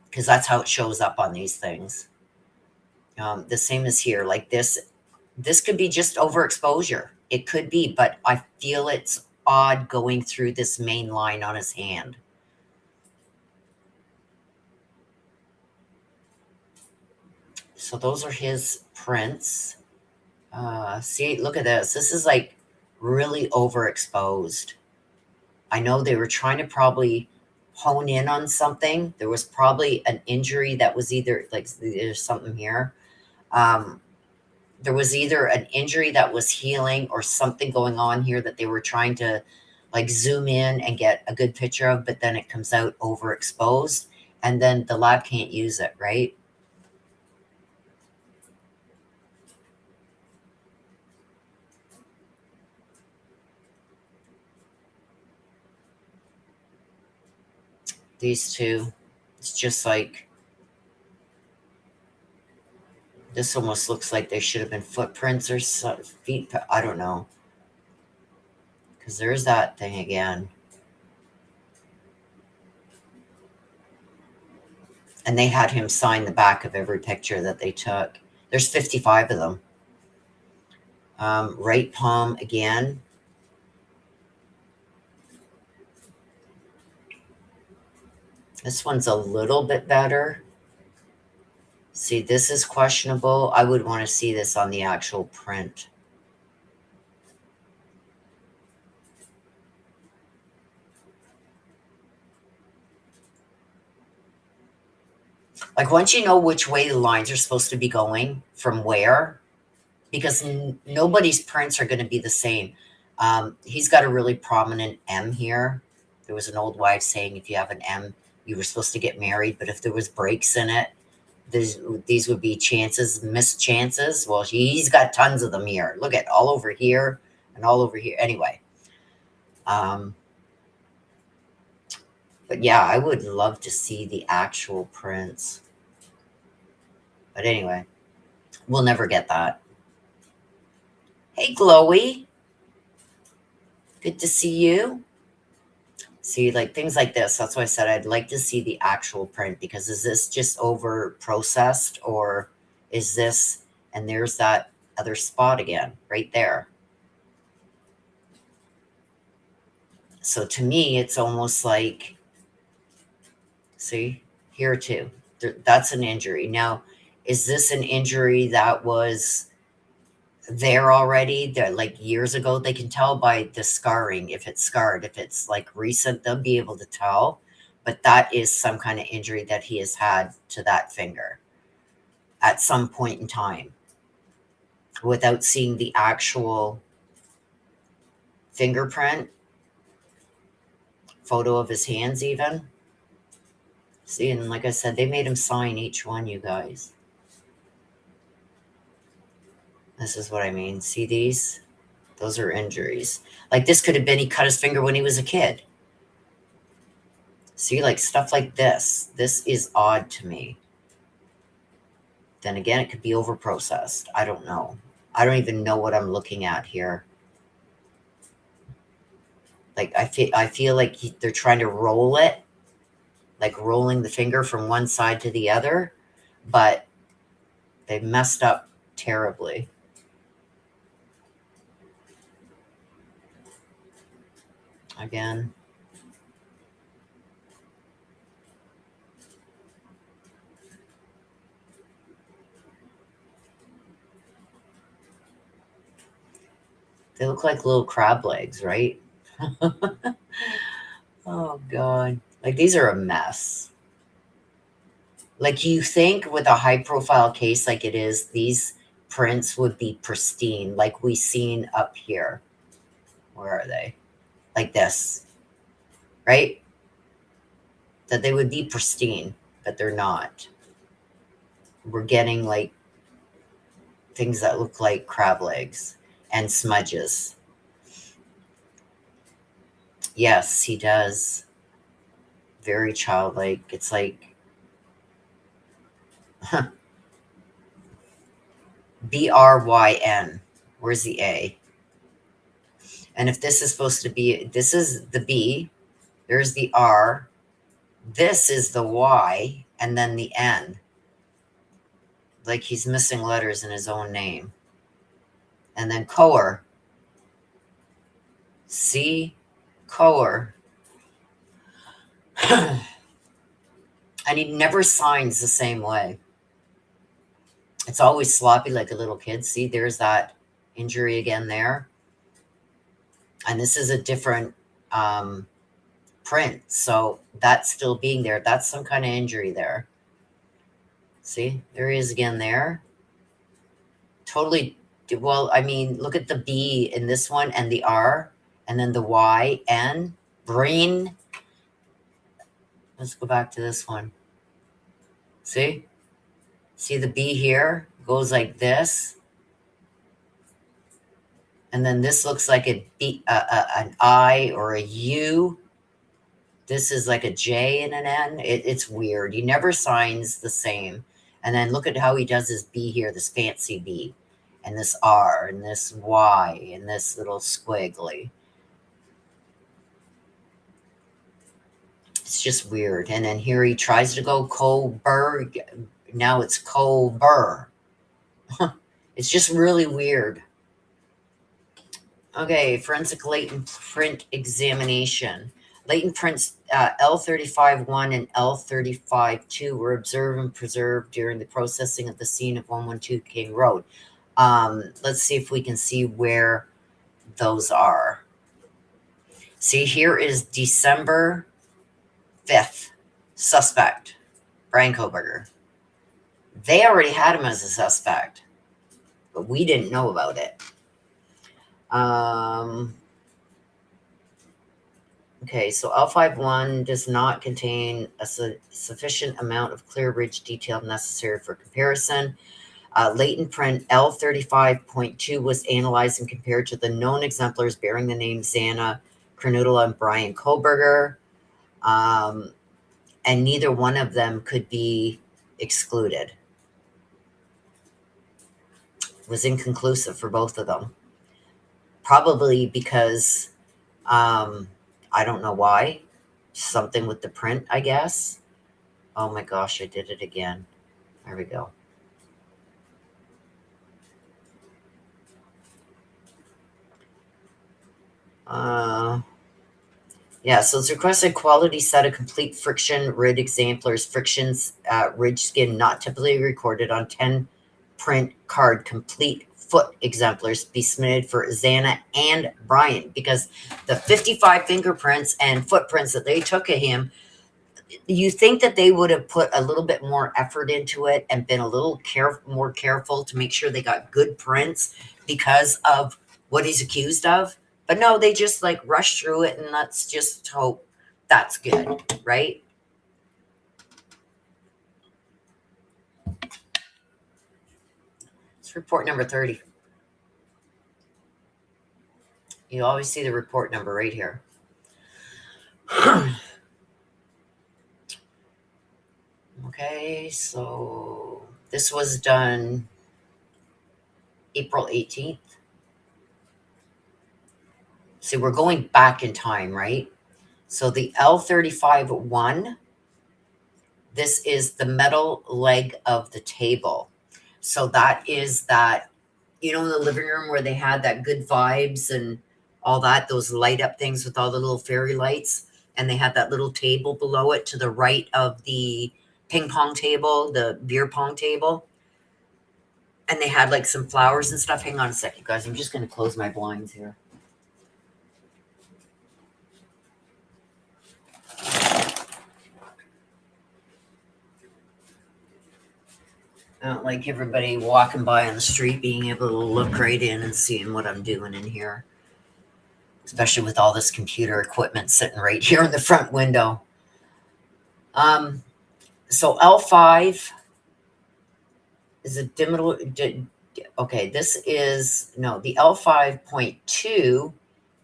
Because that's how it shows up on these things. The same as here, like this could be just overexposure. It could be, but I feel it's odd going through this main line on his hand. So those are his prints. See, look at this. This is like really overexposed. I know they were trying to probably hone in on something. There was probably an injury that was either like there's something here. There was either an injury that was healing or something going on here that they were trying to like zoom in and get a good picture of, but then it comes out overexposed and then the lab can't use it, right? These two, it's just like, this almost looks like they should have been footprints or feet. I don't know. Because there's that thing again. And they had him sign the back of every picture that they took. There's 55 of them. Right palm again. This one's a little bit better. See, this is questionable. I would want to see this on the actual print. Like once you know which way the lines are supposed to be going from where, because nobody's prints are going to be the same. He's got a really prominent M here. There was an old wife saying if you have an M, you were supposed to get married, but if there was breaks in it, these would be chances, missed chances. Well, he's got tons of them here. Look at all over here and all over here. Anyway, but yeah, I would love to see the actual prints. But anyway, we'll never get that. Hey, Chloe. Good to see you. See, like things like this. That's why I said I'd like to see the actual print, because is this just over processed, or is this, and there's that other spot again right there. So to me, it's almost like, see here too, that's an injury. Now, is this an injury that was there already, that like years ago? They can tell by the scarring if it's scarred. If it's like recent, they'll be able to tell. But that is some kind of injury that he has had to that finger at some point in time without seeing the actual fingerprint photo of his hands even. See, and like I said, they made him sign each one, you guys. This is what I mean. See these? Those are injuries. Like this could have been he cut his finger when he was a kid. See, like stuff like this. This is odd to me. Then again, it could be overprocessed. I don't know. I don't even know what I'm looking at here. Like I feel like they're trying to roll it, like rolling the finger from one side to the other, but they messed up terribly. Again. They look like little crab legs, right? Oh, God. Like, these are a mess. Like, you think with a high-profile case like it is, these prints would be pristine, like we seen up here. Where are they? Like this, right? That they would be pristine, but they're not. We're getting, like, things that look like crab legs and smudges. Yes, he does. Very childlike. It's like Bryn. Where's the A? And if this is supposed to be, this is the B, there's the R, this is the Y, and then the N. Like he's missing letters in his own name. And then Coer. C. Coer. And he never signs the same way. It's always sloppy like a little kid. See, there's that injury again there. And this is a different print. So that's still being there. That's some kind of injury there. See, there he is again there. Totally. Well, I mean, look at the B in this one and the R and then the Y, N, brain. Let's go back to this one. See? See the B here goes like this. And then this looks like a B, an I or a U. This is like a J and an N. It's weird. He never signs the same. And then look at how he does his B here, this fancy B. And this R and this Y and this little squiggly. It's just weird. And then here he tries to go Kohberg. Now it's Kohber. It's just really weird. Okay, forensic latent print examination. Latent prints L35-1 and L35-2 were observed and preserved during the processing of the scene of 112 King Road. Let's see if we can see where those are. See, here is December 5th, suspect, Bryan Kohberger. They already had him as a suspect, but we didn't know about it. Okay, so L51 does not contain a sufficient amount of clear ridge detail necessary for comparison. Latent print L35.2 was analyzed and compared to the known exemplars bearing the name Xana, Kernodle, and Bryan Kohberger. And neither one of them could be excluded. It was inconclusive for both of them. Probably because, I don't know why. Something with the print, I guess. Oh my gosh, I did it again. There we go. Yeah, so it's requested quality set of complete friction rid exemplars, frictions, ridge skin not typically recorded on 10 print card complete foot exemplars be submitted for Xana and Bryan, because the 55 fingerprints and footprints that they took of him, you think that they would have put a little bit more effort into it and been a little more careful to make sure they got good prints because of what he's accused of. But no, they just like rush through it, and let's just hope that's good, right? It's report number 30. You always see the report number right here. Okay, so this was done April 18th. See, we're going back in time, right? So the L35-1, this is the metal leg of the table. So that is that, in the living room where they had that good vibes and all that, those light up things with all the little fairy lights. And they had that little table below it to the right of the ping pong table, the beer pong table. And they had like some flowers and stuff. Hang on a second, guys. I'm just going to close my blinds here. I don't like everybody walking by on the street being able to look right in and seeing what I'm doing in here. Especially with all this computer equipment sitting right here in the front window. So L5 is a okay, this is, no, the L5.2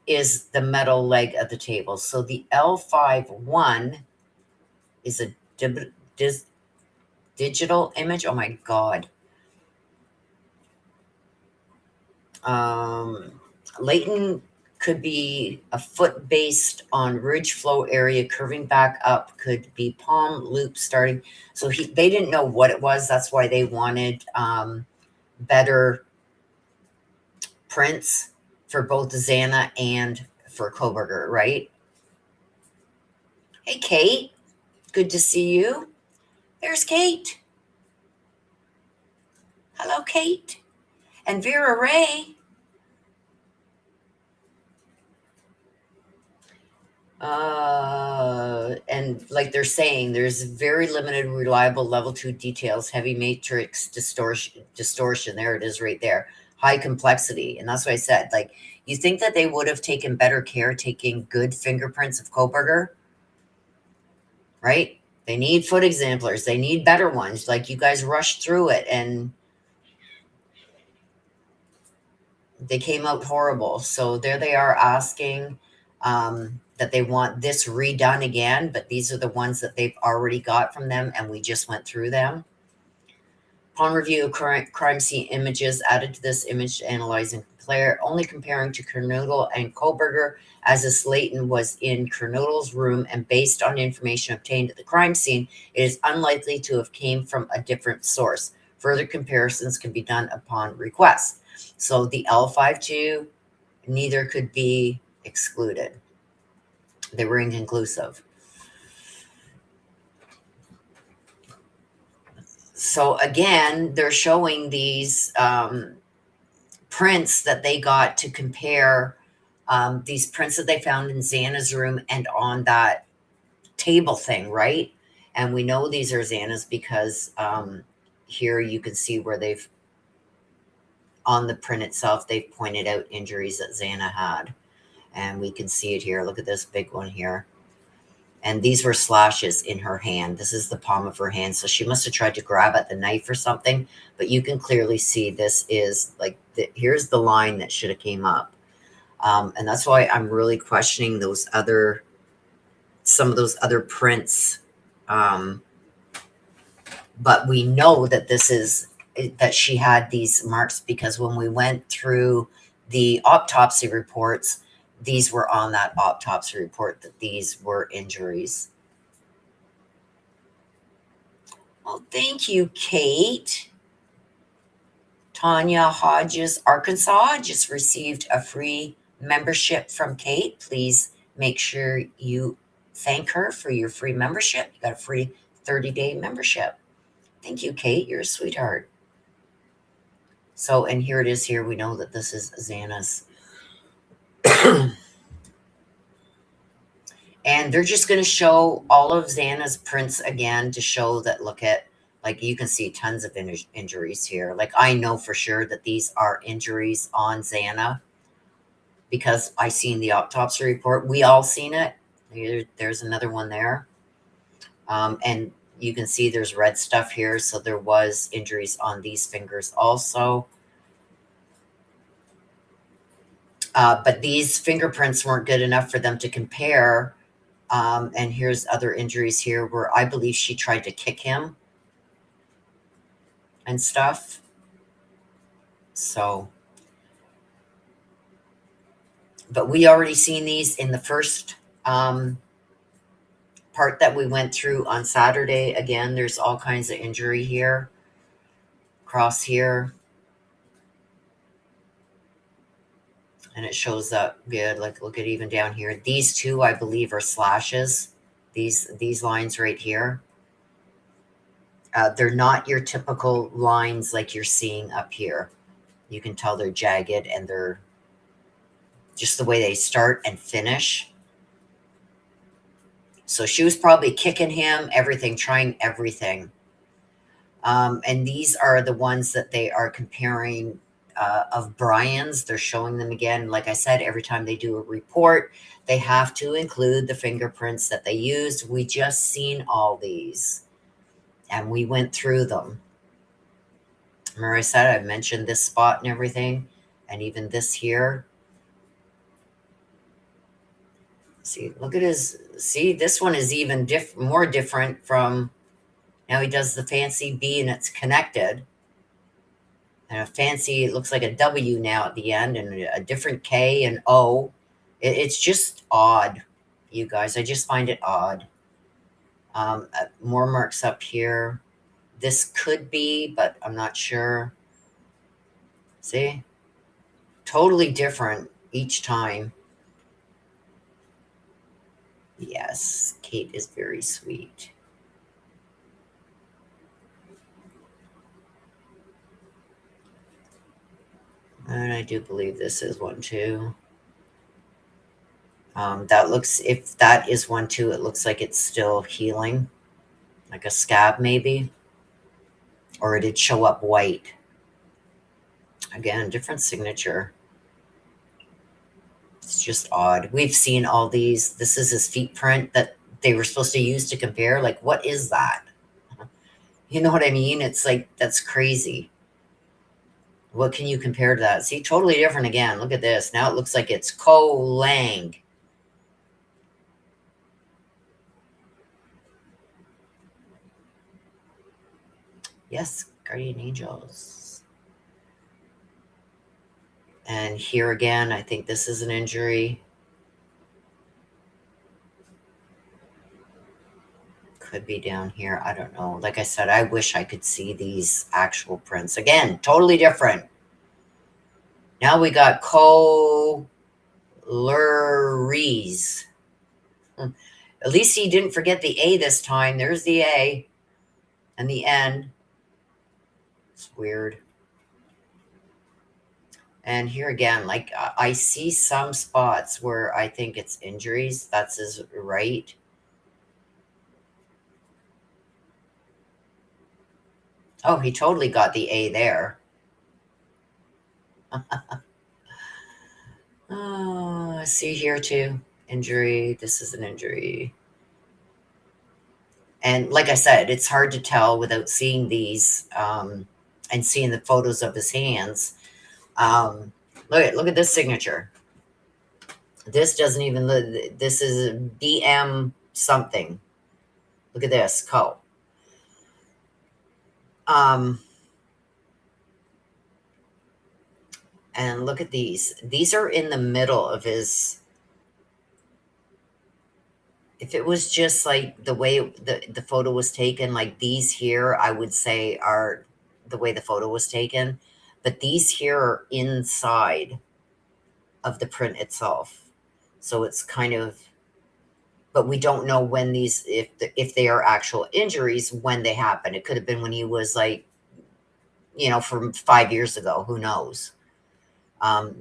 is the metal leg of the table. So the L5-1 is a digital image. Oh my God. Latent could be a foot based on ridge flow area curving back up, could be palm loop starting. So they didn't know what it was. That's why they wanted better prints for both Xana and for Kohberger, right? Hey, Kate. Good to see you. There's Kate. Hello, Kate. And Vera Ray. And like they're saying, there's very limited reliable level 2 details, heavy matrix distortion. There it is right there. High complexity. And that's what I said. Like, you think that they would have taken better care taking good fingerprints of Kohberger? Right? They need foot exemplars. They need better ones. Like, you guys rushed through it and they came out horrible. So there they are asking that they want this redone again, but these are the ones that they've already got from them, and we just went through them. Upon review of current crime scene images added to this image to analyze and compare, only comparing to Kernodle and Kohberger, as this Latent was in Kernodle's room, and based on information obtained at the crime scene, it is unlikely to have came from a different source. Further comparisons can be done upon request. So the L5-2, neither could be excluded. They were inconclusive. So again, they're showing these prints that they got to compare these prints that they found in Xana's room and on that table thing, right? And we know these are Xana's because here you can see where they've, on the print itself, they've pointed out injuries that Xana had. And we can see it here. Look at this big one here. And these were slashes in her hand. This is the palm of her hand. So she must have tried to grab at the knife or something. But you can clearly see this is like, here's the line that should have came up. And that's why I'm really questioning some of those other prints. But we know that that she had these marks because when we went through the autopsy reports, these were on that autopsy report that these were injuries. Well, thank you, Kate. Tanya Hodges, Arkansas, just received a free membership from Kate. Please make sure you thank her for your free membership. You got a free 30-day membership. Thank you, Kate. You're a sweetheart. So, and here it is here. We know that this is Xana's. And they're just going to show all of Xana's prints again to show that, look at, like, you can see tons of injuries here. Like, I know for sure that these are injuries on Xana because I seen the autopsy report. We all seen it. There's another one there. And you can see there's red stuff here. So there was injuries on these fingers also. But these fingerprints weren't good enough for them to compare. And here's other injuries here where I believe she tried to kick him and stuff. So But we already seen these in the first part that we went through on Saturday. Again, there's all kinds of injury here, across here. And it shows up good. Like, look at even down here. These two, I believe, are slashes. These lines right here. They're not your typical lines like you're seeing up here. You can tell they're jagged, and they're just the way they start and finish. So she was probably kicking him, everything, trying everything. And these are the ones that they are comparing of Bryan's. They're showing them again. Like I said, every time they do a report, they have to include the fingerprints that they used. We just seen all these, and we went through them. Remember I said I mentioned this spot and everything, and even this here. See, look at his, see, this one is even more different from, now he does the fancy B and it's connected. And a fancy, it looks like a W now at the end, and a different K and O. It's just odd, you guys. I just find it odd. More marks up here. This could be, but I'm not sure. See? Totally different each time. Yes, Kate is very sweet. And I do believe this is one too. That looks, if that is one too, it looks like it's still healing. Like a scab maybe. Or it did show up white. Again, different signature. It's just odd. We've seen all these. This is his feet print that they were supposed to use to compare. Like, what is that? You know what I mean? It's like, that's crazy. What can you compare to that? See, totally different again. Look at this. Now it looks like it's Ko-Lang. Yes, guardian angels. And here again, I think this is an injury. Could be down here. I don't know. Like I said, I wish I could see these actual prints. Again, totally different. Now we got Kohberger. At least he didn't forget the A this time. There's the A and the N. It's weird. And here again, like I see some spots where I think it's injuries. That's his right. Oh, he totally got the A there. Oh, see here too. Injury. This is an injury. And like I said, it's hard to tell without seeing these and seeing the photos of his hands. Look at this signature. This doesn't even, this is BM something. Look at this, Co. And look at these. These are in the middle of his. If it was just like the way the photo was taken, like these here, I would say are the way the photo was taken. But these here are inside of the print itself. So it's kind of, but we don't know when these, if they are actual injuries, when they happen. It could have been when he was like, you know, from 5 years ago, who knows? And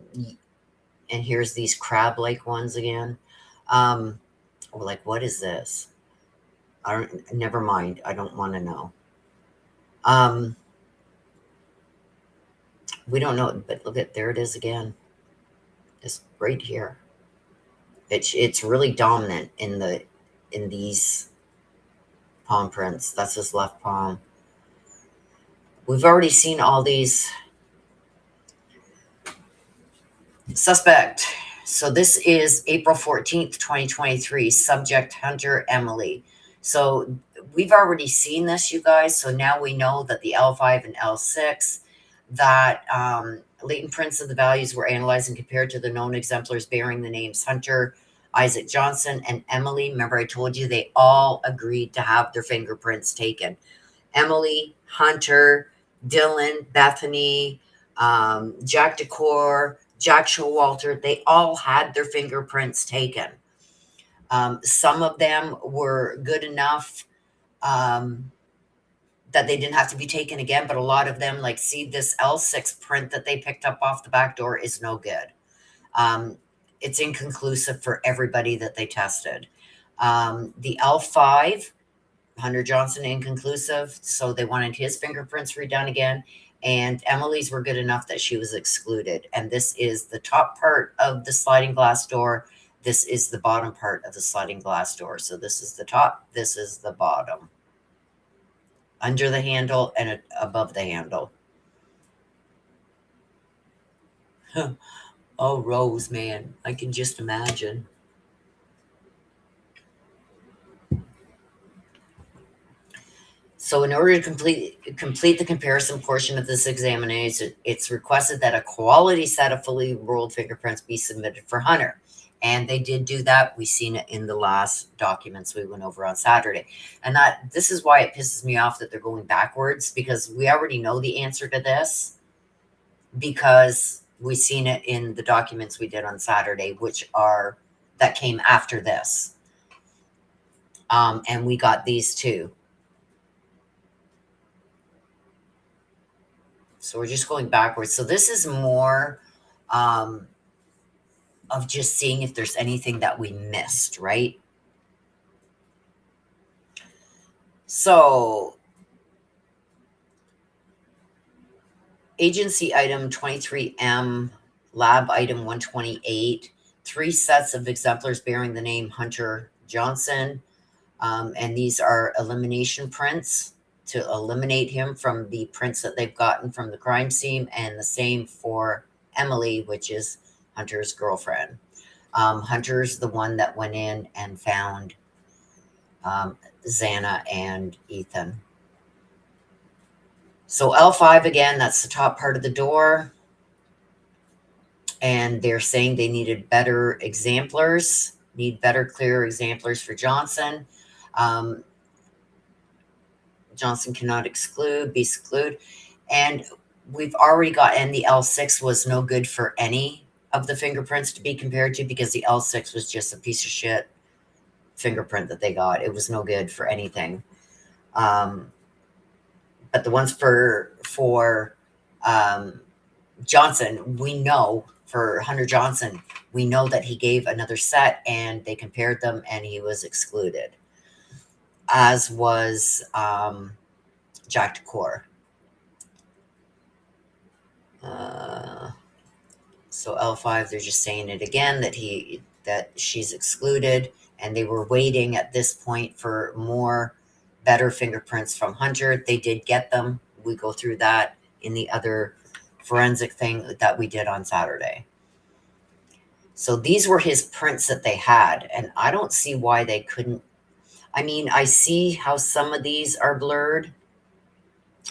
here's these crab-like ones again. We're like, what is this? Never mind. I don't want to know. We don't know, but look at, there it is again. It's right here. It's really dominant in these palm prints. That's his left palm. We've already seen all these. Suspect. So this is April 14th, 2023. Subject Hunter Emily. So we've already seen this, you guys. So now we know that the L5 and L6, that latent prints of the values were analyzed and compared to the known exemplars bearing the names Hunter, Isaac Johnson, and Emily. Remember, I told you they all agreed to have their fingerprints taken. Emily, Hunter, Dylan, Bethany, Jack Decor, Jack Showalter, they all had their fingerprints taken. Some of them were good enough that they didn't have to be taken again, but a lot of them, like, see, this L6 print that they picked up off the back door is no good. It's inconclusive for everybody that they tested. The L5, Hunter Johnson, inconclusive, so they wanted his fingerprints redone again. And Emily's were good enough that she was excluded. And this is the top part of the sliding glass door. This is the bottom part of the sliding glass door. So this is the top, this is the bottom. Under the handle and above the handle. Oh, Rose, man, I can just imagine. So in order to complete the comparison portion of this examination, it's requested that a quality set of fully rolled fingerprints be submitted for Hunter. And they did do that. We seen it in the last documents we went over on Saturday. And this is why it pisses me off that they're going backwards, because we already know the answer to this, because we seen it in the documents we did on Saturday, that came after this. And we got these two. So we're just going backwards. So this is more of just seeing if there's anything that we missed, right? So agency item 23M, lab item 128, 3 sets of exemplars bearing the name Hunter Johnson. And these are elimination prints to eliminate him from the prints that they've gotten from the crime scene, and the same for Emily, which is Hunter's girlfriend. Hunter's the one that went in and found Xana and Ethan. So L5, again, that's the top part of the door. And they're saying they needed better exemplars, clearer exemplars for Johnson. Johnson cannot be excluded. And we've already got, and the L6 was no good for any of the fingerprints to be compared to, because the L6 was just a piece of shit fingerprint that they got. It was no good for anything. But the ones for Johnson, we know, for Hunter Johnson, we know that he gave another set and they compared them and he was excluded, as was Jack Decor. So L5, they're just saying it again, that she's excluded, and they were waiting at this point for better fingerprints from Hunter. They did get them. We go through that in the other forensic thing that we did on Saturday. So these were his prints that they had, and I don't see why they couldn't. I mean, I see how some of these are blurred.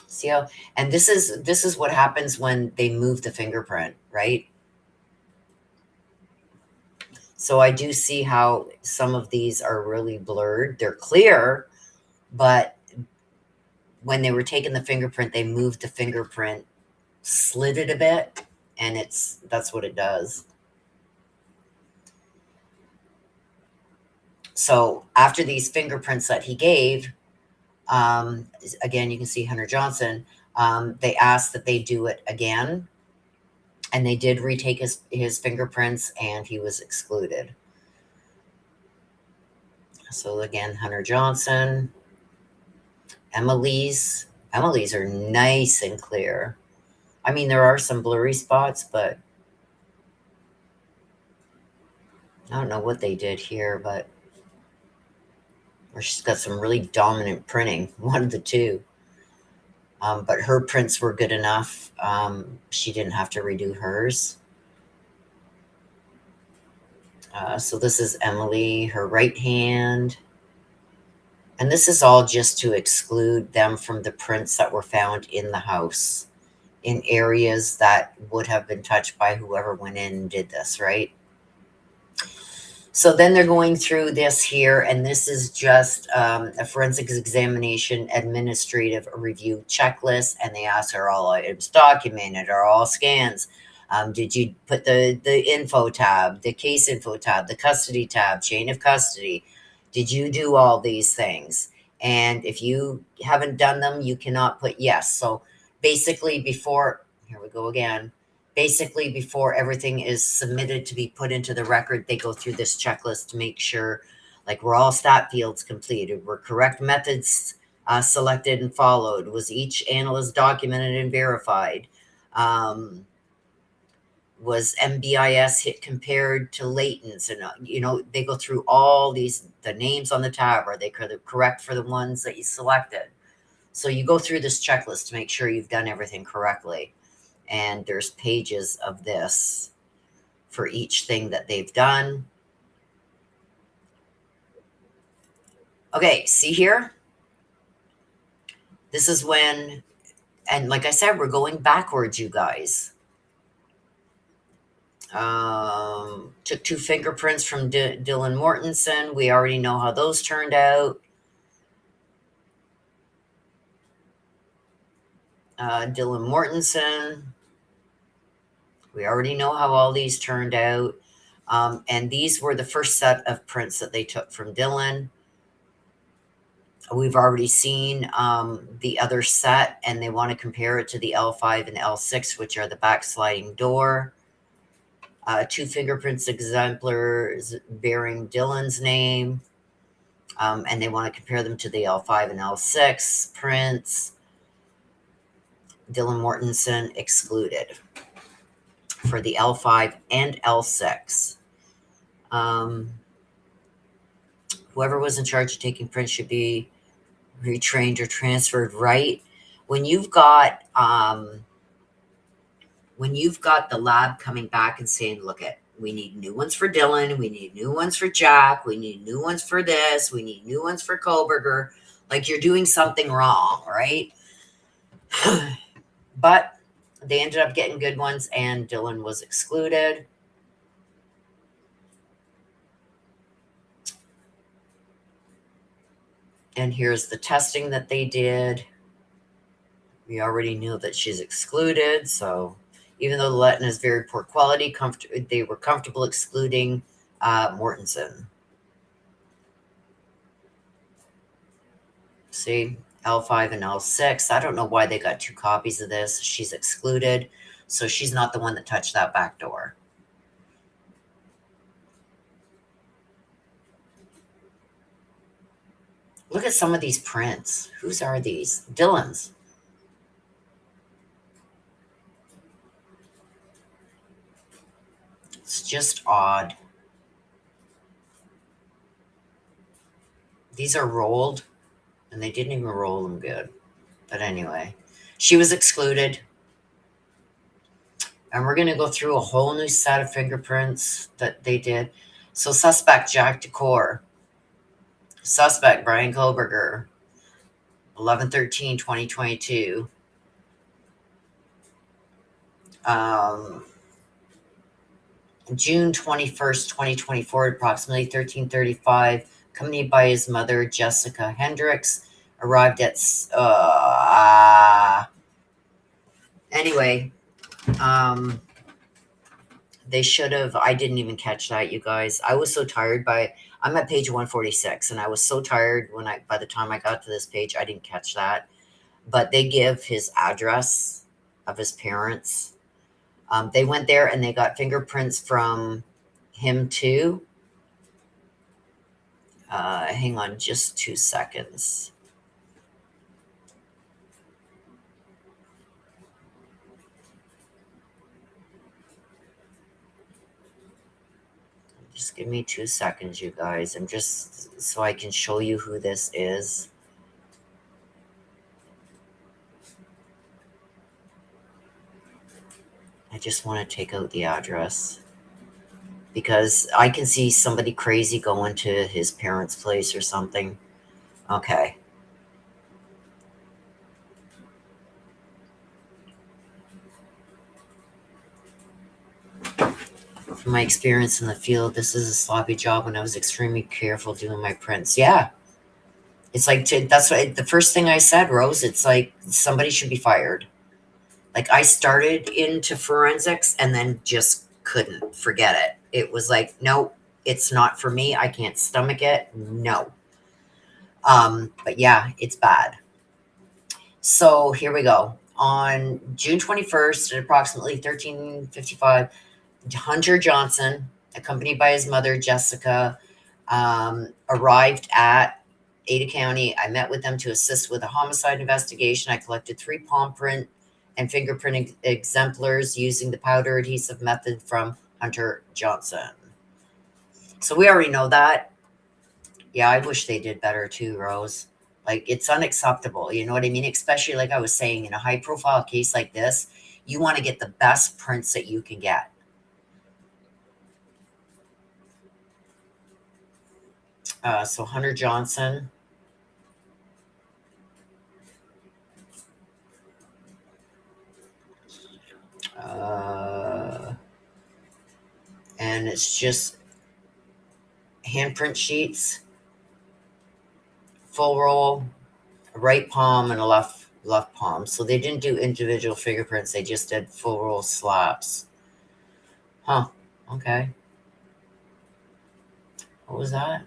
See how, and this is what happens when they move the fingerprint, right? So I do see how some of these are really blurred. They're clear, but when they were taking the fingerprint, they moved the fingerprint, slid it a bit, and that's what it does. So after these fingerprints that he gave, again, you can see Hunter Johnson, they asked that they do it again. And they did retake his fingerprints, and he was excluded. So again, Hunter Johnson. Emily's are nice and clear. I mean, there are some blurry spots, but I don't know what they did here, but or she's got some really dominant printing, one of the two. But her prints were good enough. She didn't have to redo hers. So this is Emily, her right hand. And this is all just to exclude them from the prints that were found in the house. in areas that would have been touched by whoever went in and did this, right? So then they're going through this here, and this is just a forensics examination administrative review checklist, and they ask, are all items documented? Are all scans? Did you put the info tab, the case info tab, the custody tab, chain of custody? Did you do all these things? And if you haven't done them, you cannot put yes. So basically before, here we go again, basically before everything is submitted to be put into the record, they go through this checklist to make sure like were all stat fields completed, were correct methods selected and followed, was each analyst documented and verified, was MBIS hit compared to latents, and they go through all these, the names on the tab, are they correct for the ones that you selected? So you go through this checklist to make sure you've done everything correctly. And there's pages of this for each thing that they've done. Okay, see here? This is when, and like I said, we're going backwards, you guys. Took 2 fingerprints from Dylan Mortensen. We already know how those turned out. Dylan Mortensen. We already know how all these turned out. And these were the first set of prints that they took from Dylan. We've already seen the other set, and they want to compare it to the L5 and L6, which are the backsliding door. 2 fingerprints exemplars bearing Dylan's name. And they want to compare them to the L5 and L6 prints. Dylan Mortensen excluded for the L5 and L6. Whoever was in charge of taking prints should be retrained or transferred, right? When you've got the lab coming back and saying, look, we need new ones for Dylan, we need new ones for Jack, we need new ones for this, we need new ones for Kohberger, like you're doing something wrong, right? But they ended up getting good ones, and Dylan was excluded. And here's the testing that they did. We already knew that she's excluded. So even though the Latent is very poor quality, they were comfortable excluding Mortensen. See, L5 and L6. I don't know why they got 2 copies of this. She's excluded. So she's not the one that touched that back door. Look at some of these prints. Whose are these? Dylan's. It's just odd. These are rolled, and they didn't even roll them good. But anyway, she was excluded. And we're going to go through a whole new set of fingerprints that they did. So suspect Jack Decor. Suspect Bryan Kohberger. 11/13/2022. June 21st, 2024, approximately 13:35, accompanied by his mother, Jessica Hendricks, arrived at, anyway, they should have, I didn't even catch that, you guys. I was so tired I'm at page 146, and I was so tired by the time I got to this page, I didn't catch that. But they give his address of his parents. They went there and they got fingerprints from him too. Hang on just 2 seconds. Just give me 2 seconds, you guys. I'm just so I can show you who this is. I just want to take out the address because I can see somebody crazy going to his parents' place or something. Okay. From my experience in the field, this is a sloppy job and I was extremely careful doing my prints. Yeah. It's like, that's what the first thing I said, Rose. It's like somebody should be fired. Like I started into forensics and then just couldn't forget it. It was like, nope, it's not for me. I can't stomach it. No. But yeah, it's bad. So here we go. On June 21st at approximately 13:55, Hunter Johnson, accompanied by his mother, Jessica, arrived at Ada County. I met with them to assist with a homicide investigation. I collected 3 palm print and fingerprint exemplars using the powder adhesive method from Hunter Johnson. So we already know that. Yeah, I wish they did better too, Rose. Like, it's unacceptable. You know what I mean? Especially, like I was saying, in a high profile case like this, you want to get the best prints that you can get. So Hunter Johnson. And it's just handprint sheets, full roll, a right palm and a left palm. So they didn't do individual fingerprints. They just did full roll slaps. Huh. Okay. What was that?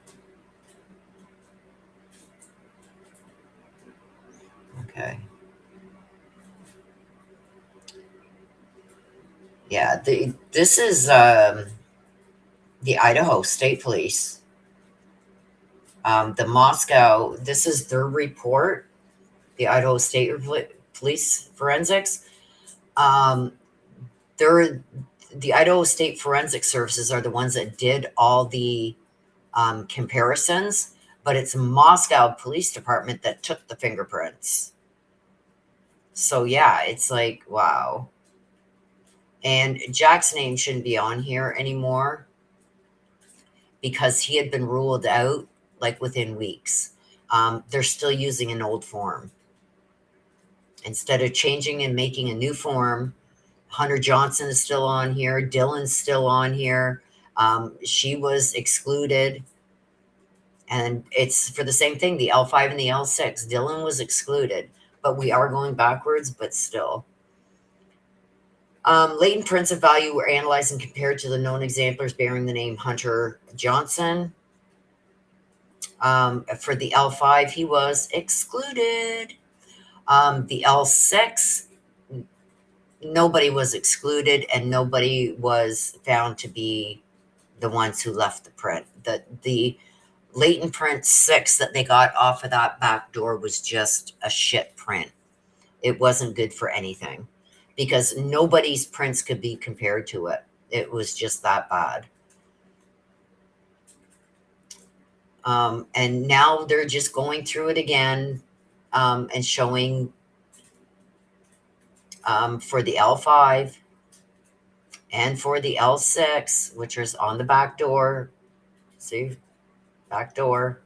Okay. Yeah, this is the Idaho State Police. The Moscow, this is their report, the Idaho State Police Forensics. The Idaho State Forensic Services are the ones that did all the comparisons, but it's Moscow Police Department that took the fingerprints. So yeah, it's like, wow. And Jack's name shouldn't be on here anymore because he had been ruled out like within weeks. They're still using an old form. Instead of changing and making a new form, Hunter Johnson is still on here. Dylan's still on here. She was excluded. And it's for the same thing, the L5 and the L6. Dylan was excluded, but we are going backwards, but still. Latent prints of value were analyzed and compared to the known exemplars bearing the name Hunter Johnson. For the L5, he was excluded. The L6, nobody was excluded and nobody was found to be the ones who left the print. The latent print 6 that they got off of that back door was just a shit print. It wasn't good for anything because nobody's prints could be compared to it. It was just that bad. And now they're just going through it again and showing for the L5 and for the L6, which is on the back door. See, back door.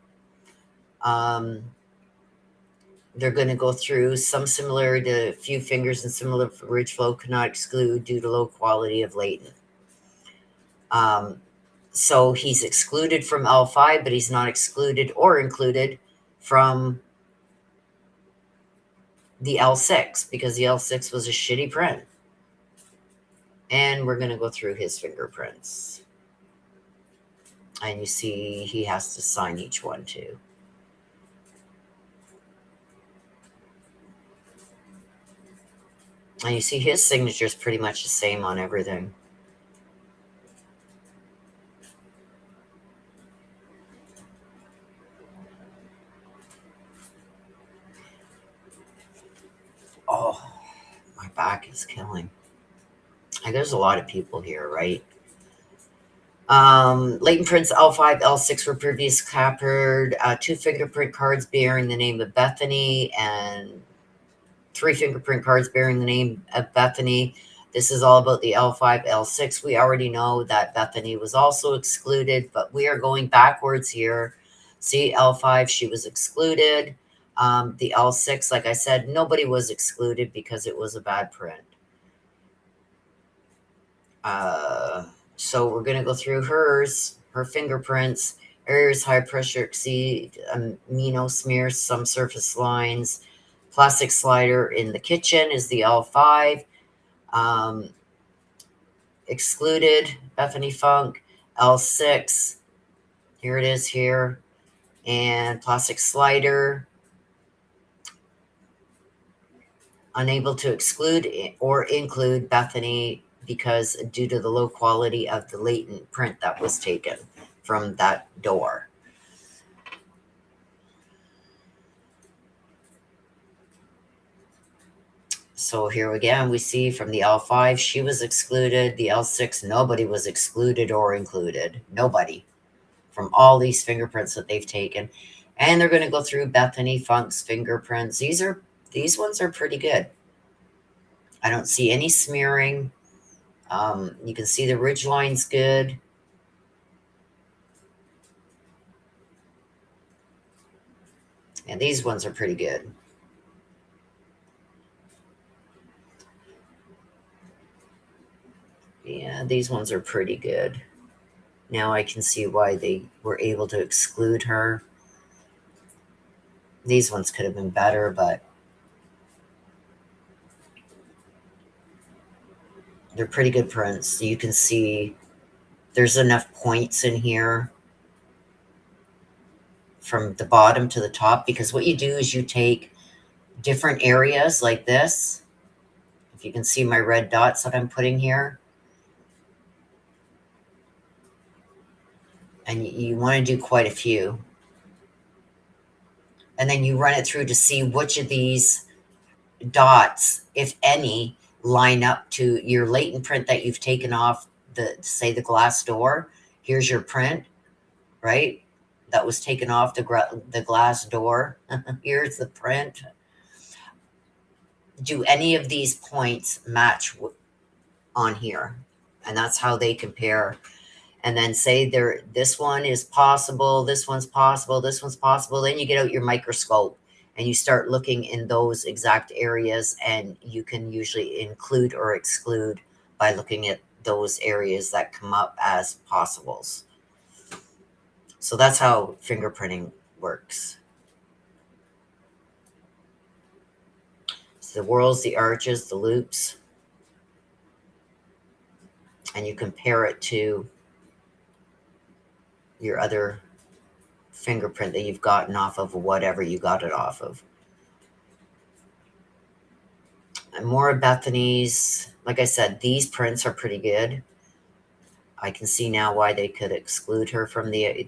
They're going to go through some similar to few fingers and similar ridge flow cannot exclude due to low quality of latent. So he's excluded from L5, but he's not excluded or included from the L6 because the L6 was a shitty print. And we're going to go through his fingerprints. And you see he has to sign each one too. And you see his signature is pretty much the same on everything. Oh, my back is killing. And there's a lot of people here, right? Latent prints L5, L6 were previously captured. 2 fingerprint cards bearing the name of Bethany and 3 fingerprint cards bearing the name of Bethany. This is all about the L5, L6. We already know that Bethany was also excluded, but we are going backwards here. See, L5, she was excluded. The L6, like I said, nobody was excluded because it was a bad print. So we're going to go through hers, her fingerprints, areas high pressure exceed amino smears, some surface lines. Plastic slider in the kitchen is the L5. Excluded, Bethany Funk, L6. Here it is here. And plastic slider, unable to exclude or include Bethany because due to the low quality of the latent print that was taken from that door. So here again, we see from the L5, she was excluded. The L6, nobody was excluded or included. Nobody from all these fingerprints that they've taken. And they're going to go through Bethany Funk's fingerprints. These ones are pretty good. I don't see any smearing. You can see the ridge line's good. And these ones are pretty good. Yeah, these ones are pretty good. Now I can see why they were able to exclude her. These ones could have been better, but they're pretty good prints. You can see there's enough points in here from the bottom to the top, because what you do is you take different areas like this. If you can see my red dots that I'm putting here. And you want to do quite a few. And then you run it through to see which of these dots, if any, line up to your latent print that you've taken off say the glass door. Here's your print, right? That was taken off the glass door. Here's the print. Do any of these points match on here? And that's how they compare. And then say this one is possible, this one's possible, this one's possible. Then you get out your microscope and you start looking in those exact areas, and you can usually include or exclude by looking at those areas that come up as possibles. So that's how fingerprinting works. So the whorls, the arches, the loops, and you compare it to your other fingerprint that you've gotten off of whatever you got it off of. And more of Bethany's. Like I said, these prints are pretty good. I can see now why they could exclude her from the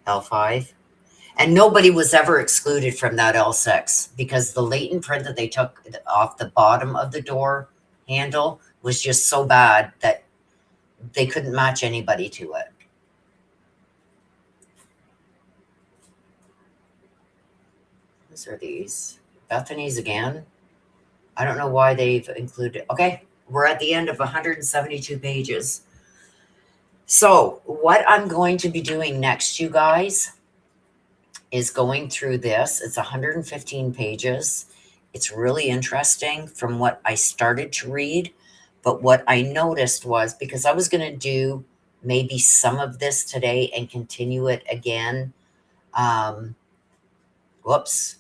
L5. And nobody was ever excluded from that L6, because the latent print that they took off the bottom of the door handle was just so bad that they couldn't match anybody to it. These are these. Bethany's again. I don't know why they've included. Okay, we're at the end of 172 pages. So what I'm going to be doing next, you guys, is going through this. It's 115 pages. It's really interesting from what I started to read. But what I noticed was, because I was going to do maybe some of this today and continue it again. Whoops.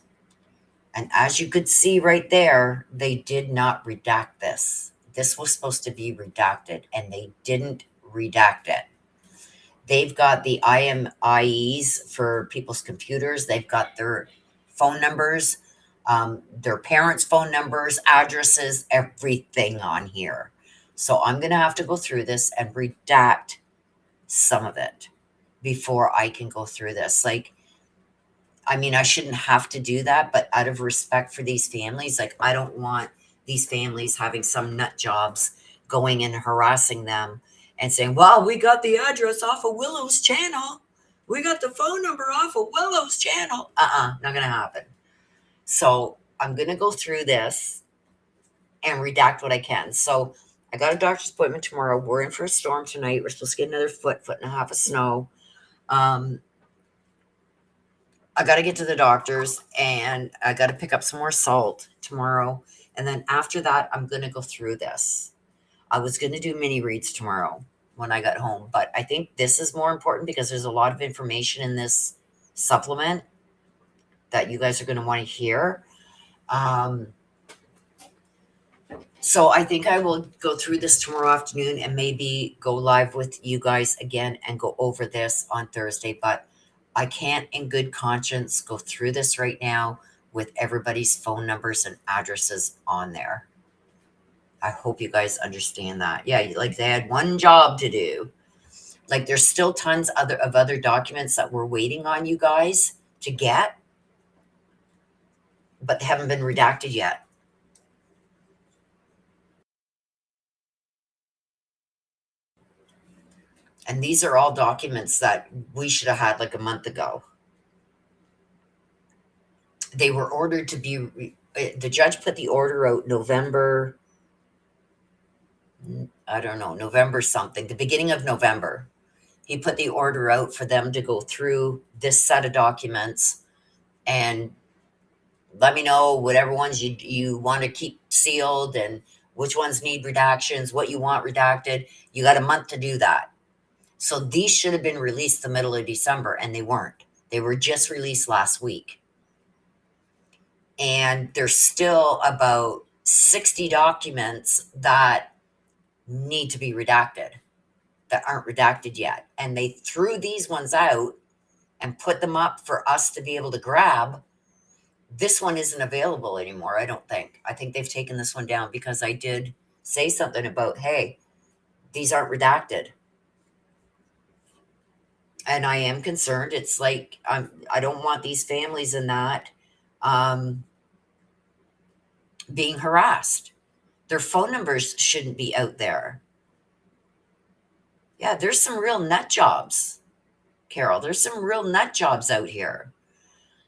And as you could see right there, they did not redact this. This was supposed to be redacted, and they didn't redact it. They've got the IMEIs for people's computers. They've got their phone numbers, their parents' phone numbers, addresses, everything on here. So I'm going to have to go through this and redact some of it before I can go through this. Like, I mean, I shouldn't have to do that, but out of respect for these families, like, I don't want these families having some nut jobs going and harassing them and saying, well, we got the address off of Willow's channel. We got the phone number off of Willow's channel. Not going to happen. So I'm going to go through this and redact what I can. So I got a doctor's appointment tomorrow. We're in for a storm tonight. We're supposed to get another foot and a half of snow. I got to get to the doctor's, and I got to pick up some more salt tomorrow. And then after that, I'm going to go through this. I was going to do mini reads tomorrow, when I got home. But I think this is more important because there's a lot of information in this supplement that you guys are going to want to hear. So I think I will go through this tomorrow afternoon and maybe go live with you guys again and go over this on Thursday. But I can't in good conscience go through this right now with everybody's phone numbers and addresses on there. I hope you guys understand that. Yeah, like they had one job to do. Like there's still tons of other documents that we're waiting on you guys to get, but they haven't been redacted yet. And these are all documents that we should have had like a month ago. They were ordered to be, the judge put the order out November, I don't know, November something, the beginning of November. He put the order out for them to go through this set of documents and let me know whatever ones you want to keep sealed and which ones need redactions, what you want redacted. You got a month to do that. So these should have been released the middle of December, and they weren't. They were just released last week. And there's still about 60 documents that need to be redacted that aren't redacted yet. And they threw these ones out and put them up for us to be able to grab. This one isn't available anymore, I don't think. I think they've taken this one down because I did say something about, hey, these aren't redacted. And I am concerned. It's like, I don't want these families in that being harassed. Their phone numbers shouldn't be out there. Yeah, there's some real nut jobs, Carol. There's some real nut jobs out here.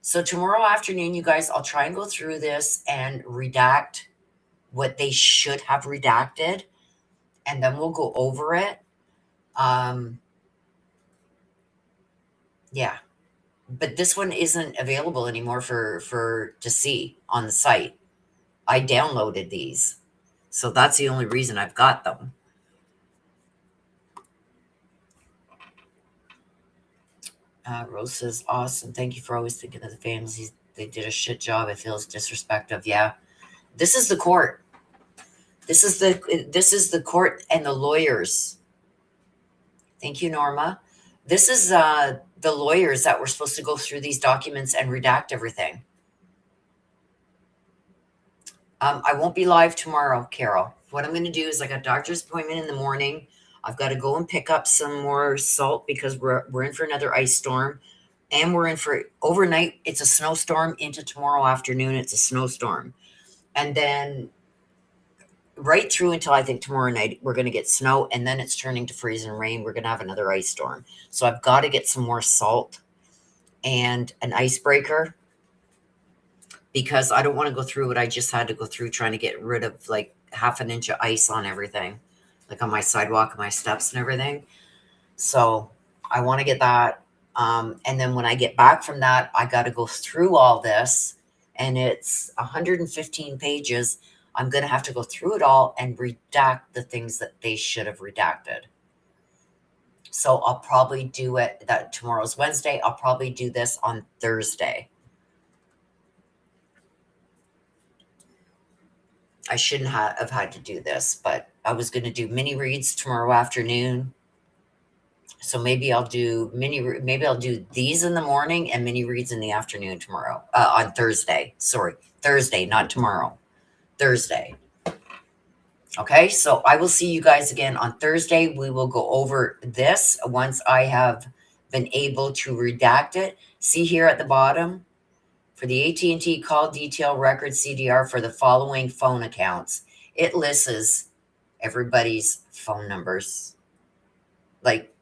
So tomorrow afternoon, you guys, I'll try and go through this and redact what they should have redacted, and then we'll go over it. Yeah, but this one isn't available anymore for to see on the site. I downloaded these, so that's the only reason I've got them. Rose says, awesome. Thank you for always thinking of the families. They did a shit job. It feels disrespectful. Yeah. This is the court. This is the court and the lawyers. Thank you, Norma. This is the lawyers that were supposed to go through these documents and redact everything. I won't be live tomorrow, Carol. What I'm going to do is I got a doctor's appointment in the morning. I've got to go and pick up some more salt because we're in for another ice storm, and we're in for overnight. It's a snowstorm into tomorrow afternoon. It's a snowstorm, and then right through until I think tomorrow night we're going to get snow, and then it's turning to freezing rain. We're going to have another ice storm. So I've got to get some more salt and an icebreaker because I don't want to go through what I just had to go through trying to get rid of like half an inch of ice on everything, like on my sidewalk and my steps and everything. So I want to get that. And then when I get back from that, I got to go through all this, and it's 115 pages. I'm going to have to go through it all and redact the things that they should have redacted. So I'll probably do it, that tomorrow's Wednesday. I'll probably do this on Thursday. I shouldn't have had to do this, but I was going to do mini reads tomorrow afternoon. So maybe I'll do maybe I'll do these in the morning and mini reads in the afternoon tomorrow, on Thursday. Sorry, Thursday, not tomorrow. Thursday. Okay, so I will see you guys again on Thursday. We will go over this once I have been able to redact it. See here at the bottom, for the AT&T call detail record CDR for the following phone accounts, it lists everybody's phone numbers, like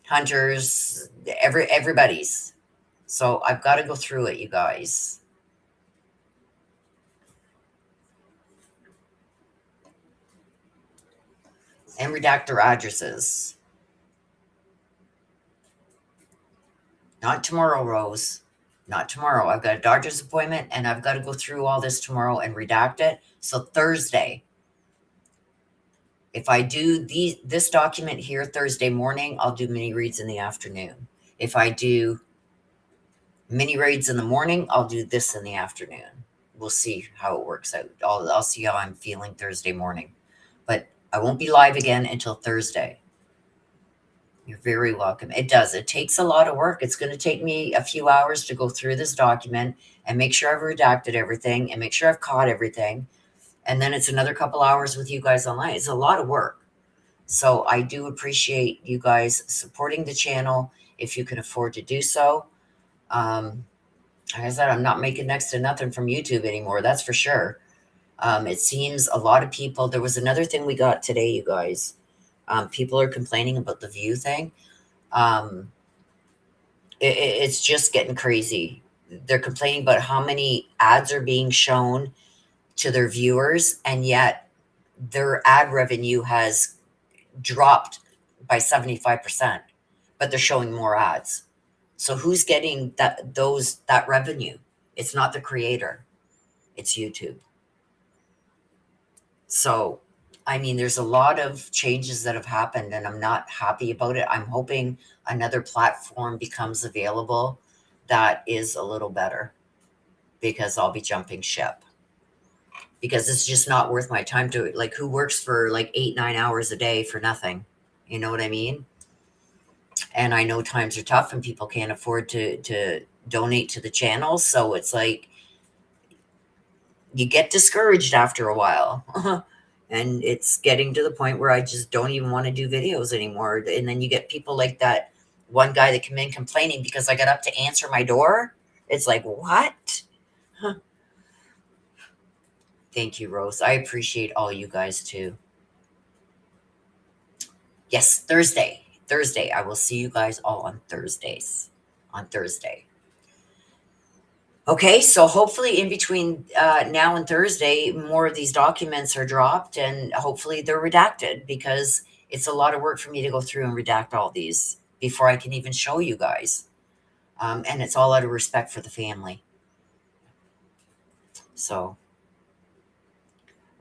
Hunter's, everybody's. So I've got to go through it, you guys. And redact their addresses. Not tomorrow, Rose. Not tomorrow. I've got a doctor's appointment, and I've got to go through all this tomorrow and redact it. So Thursday. If I do this document here Thursday morning, I'll do mini reads in the afternoon. If I do mini reads in the morning, I'll do this in the afternoon. We'll see how it works out. I'll see how I'm feeling Thursday morning. But I won't be live again until Thursday. You're very welcome. It does. It takes a lot of work. It's going to take me a few hours to go through this document and make sure I've redacted everything and make sure I've caught everything. And then it's another couple hours with you guys online. It's a lot of work. So I do appreciate you guys supporting the channel if you can afford to do so. Like I said, I'm not making next to nothing from YouTube anymore. That's for sure. It seems a lot of people, there was another thing we got today, you guys. People are complaining about the view thing. It's just getting crazy. They're complaining about how many ads are being shown to their viewers, and yet their ad revenue has dropped by 75%, but they're showing more ads. So who's getting that revenue? It's not the creator, it's YouTube. So, I mean, there's a lot of changes that have happened and I'm not happy about it. I'm hoping another platform becomes available that is a little better, because I'll be jumping ship. Because it's just not worth my time to, like, who works for like 8-9 hours a day for nothing? You know what I mean? And I know times are tough and people can't afford to donate to the channel. So it's like, you get discouraged after a while. And it's getting to the point where I just don't even want to do videos anymore. And then you get people like that one guy that came in complaining because I got up to answer my door. It's like, what? Huh. Thank you, Rose. I appreciate all you guys too. Yes, Thursday. I will see you guys all on Thursdays. On Thursday. Okay, so hopefully in between now and Thursday, more of these documents are dropped and hopefully they're redacted, because it's a lot of work for me to go through and redact all these before I can even show you guys. And it's all out of respect for the family. So,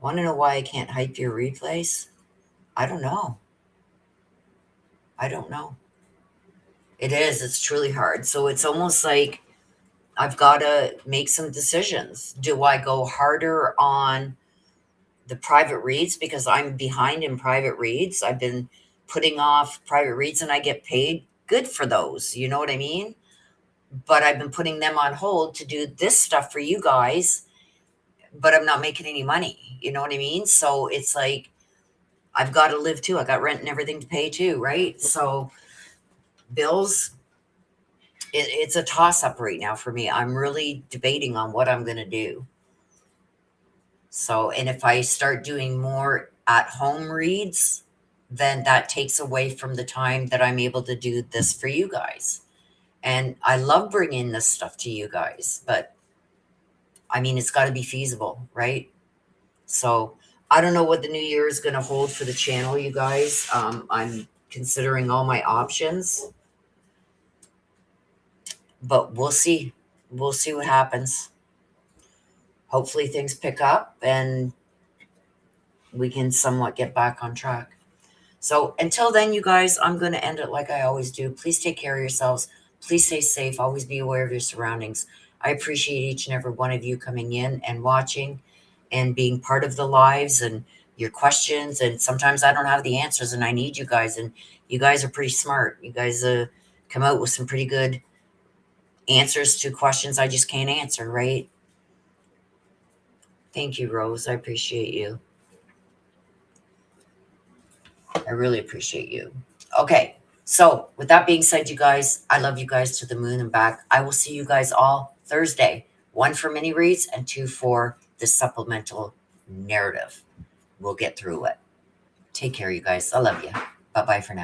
want to know why I can't hype your replays? I don't know. It is. It's truly hard. So it's almost like I've got to make some decisions. Do I go harder on the private reads because I'm behind in private reads? I've been putting off private reads and I get paid good for those. You know what I mean? But I've been putting them on hold to do this stuff for you guys, but I'm not making any money. You know what I mean? So it's like, I've got to live too. I got rent and everything to pay too, right? So bills, it's a toss up right now for me. I'm really debating on what I'm going to do. So, and if I start doing more at home reads, then that takes away from the time that I'm able to do this for you guys. And I love bringing this stuff to you guys, but I mean, it's got to be feasible, right? So I don't know what the new year is going to hold for the channel, you guys. I'm considering all my options, but we'll see. We'll see what happens. Hopefully things pick up and we can somewhat get back on track. So until then, you guys, I'm going to end it like I always do. Please take care of yourselves. Please stay safe. Always be aware of your surroundings. I appreciate each and every one of you coming in and watching and being part of the lives and your questions. And sometimes I don't have the answers and I need you guys. And you guys are pretty smart. You guys come out with some pretty good answers to questions I just can't answer, right? Thank you, Rose. I appreciate you. I really appreciate you. Okay. So with that being said, you guys, I love you guys to the moon and back. I will see you guys all Thursday. 1 for mini reads and 2 for the supplemental narrative. We'll get through it. Take care, you guys. I love you. Bye-bye for now.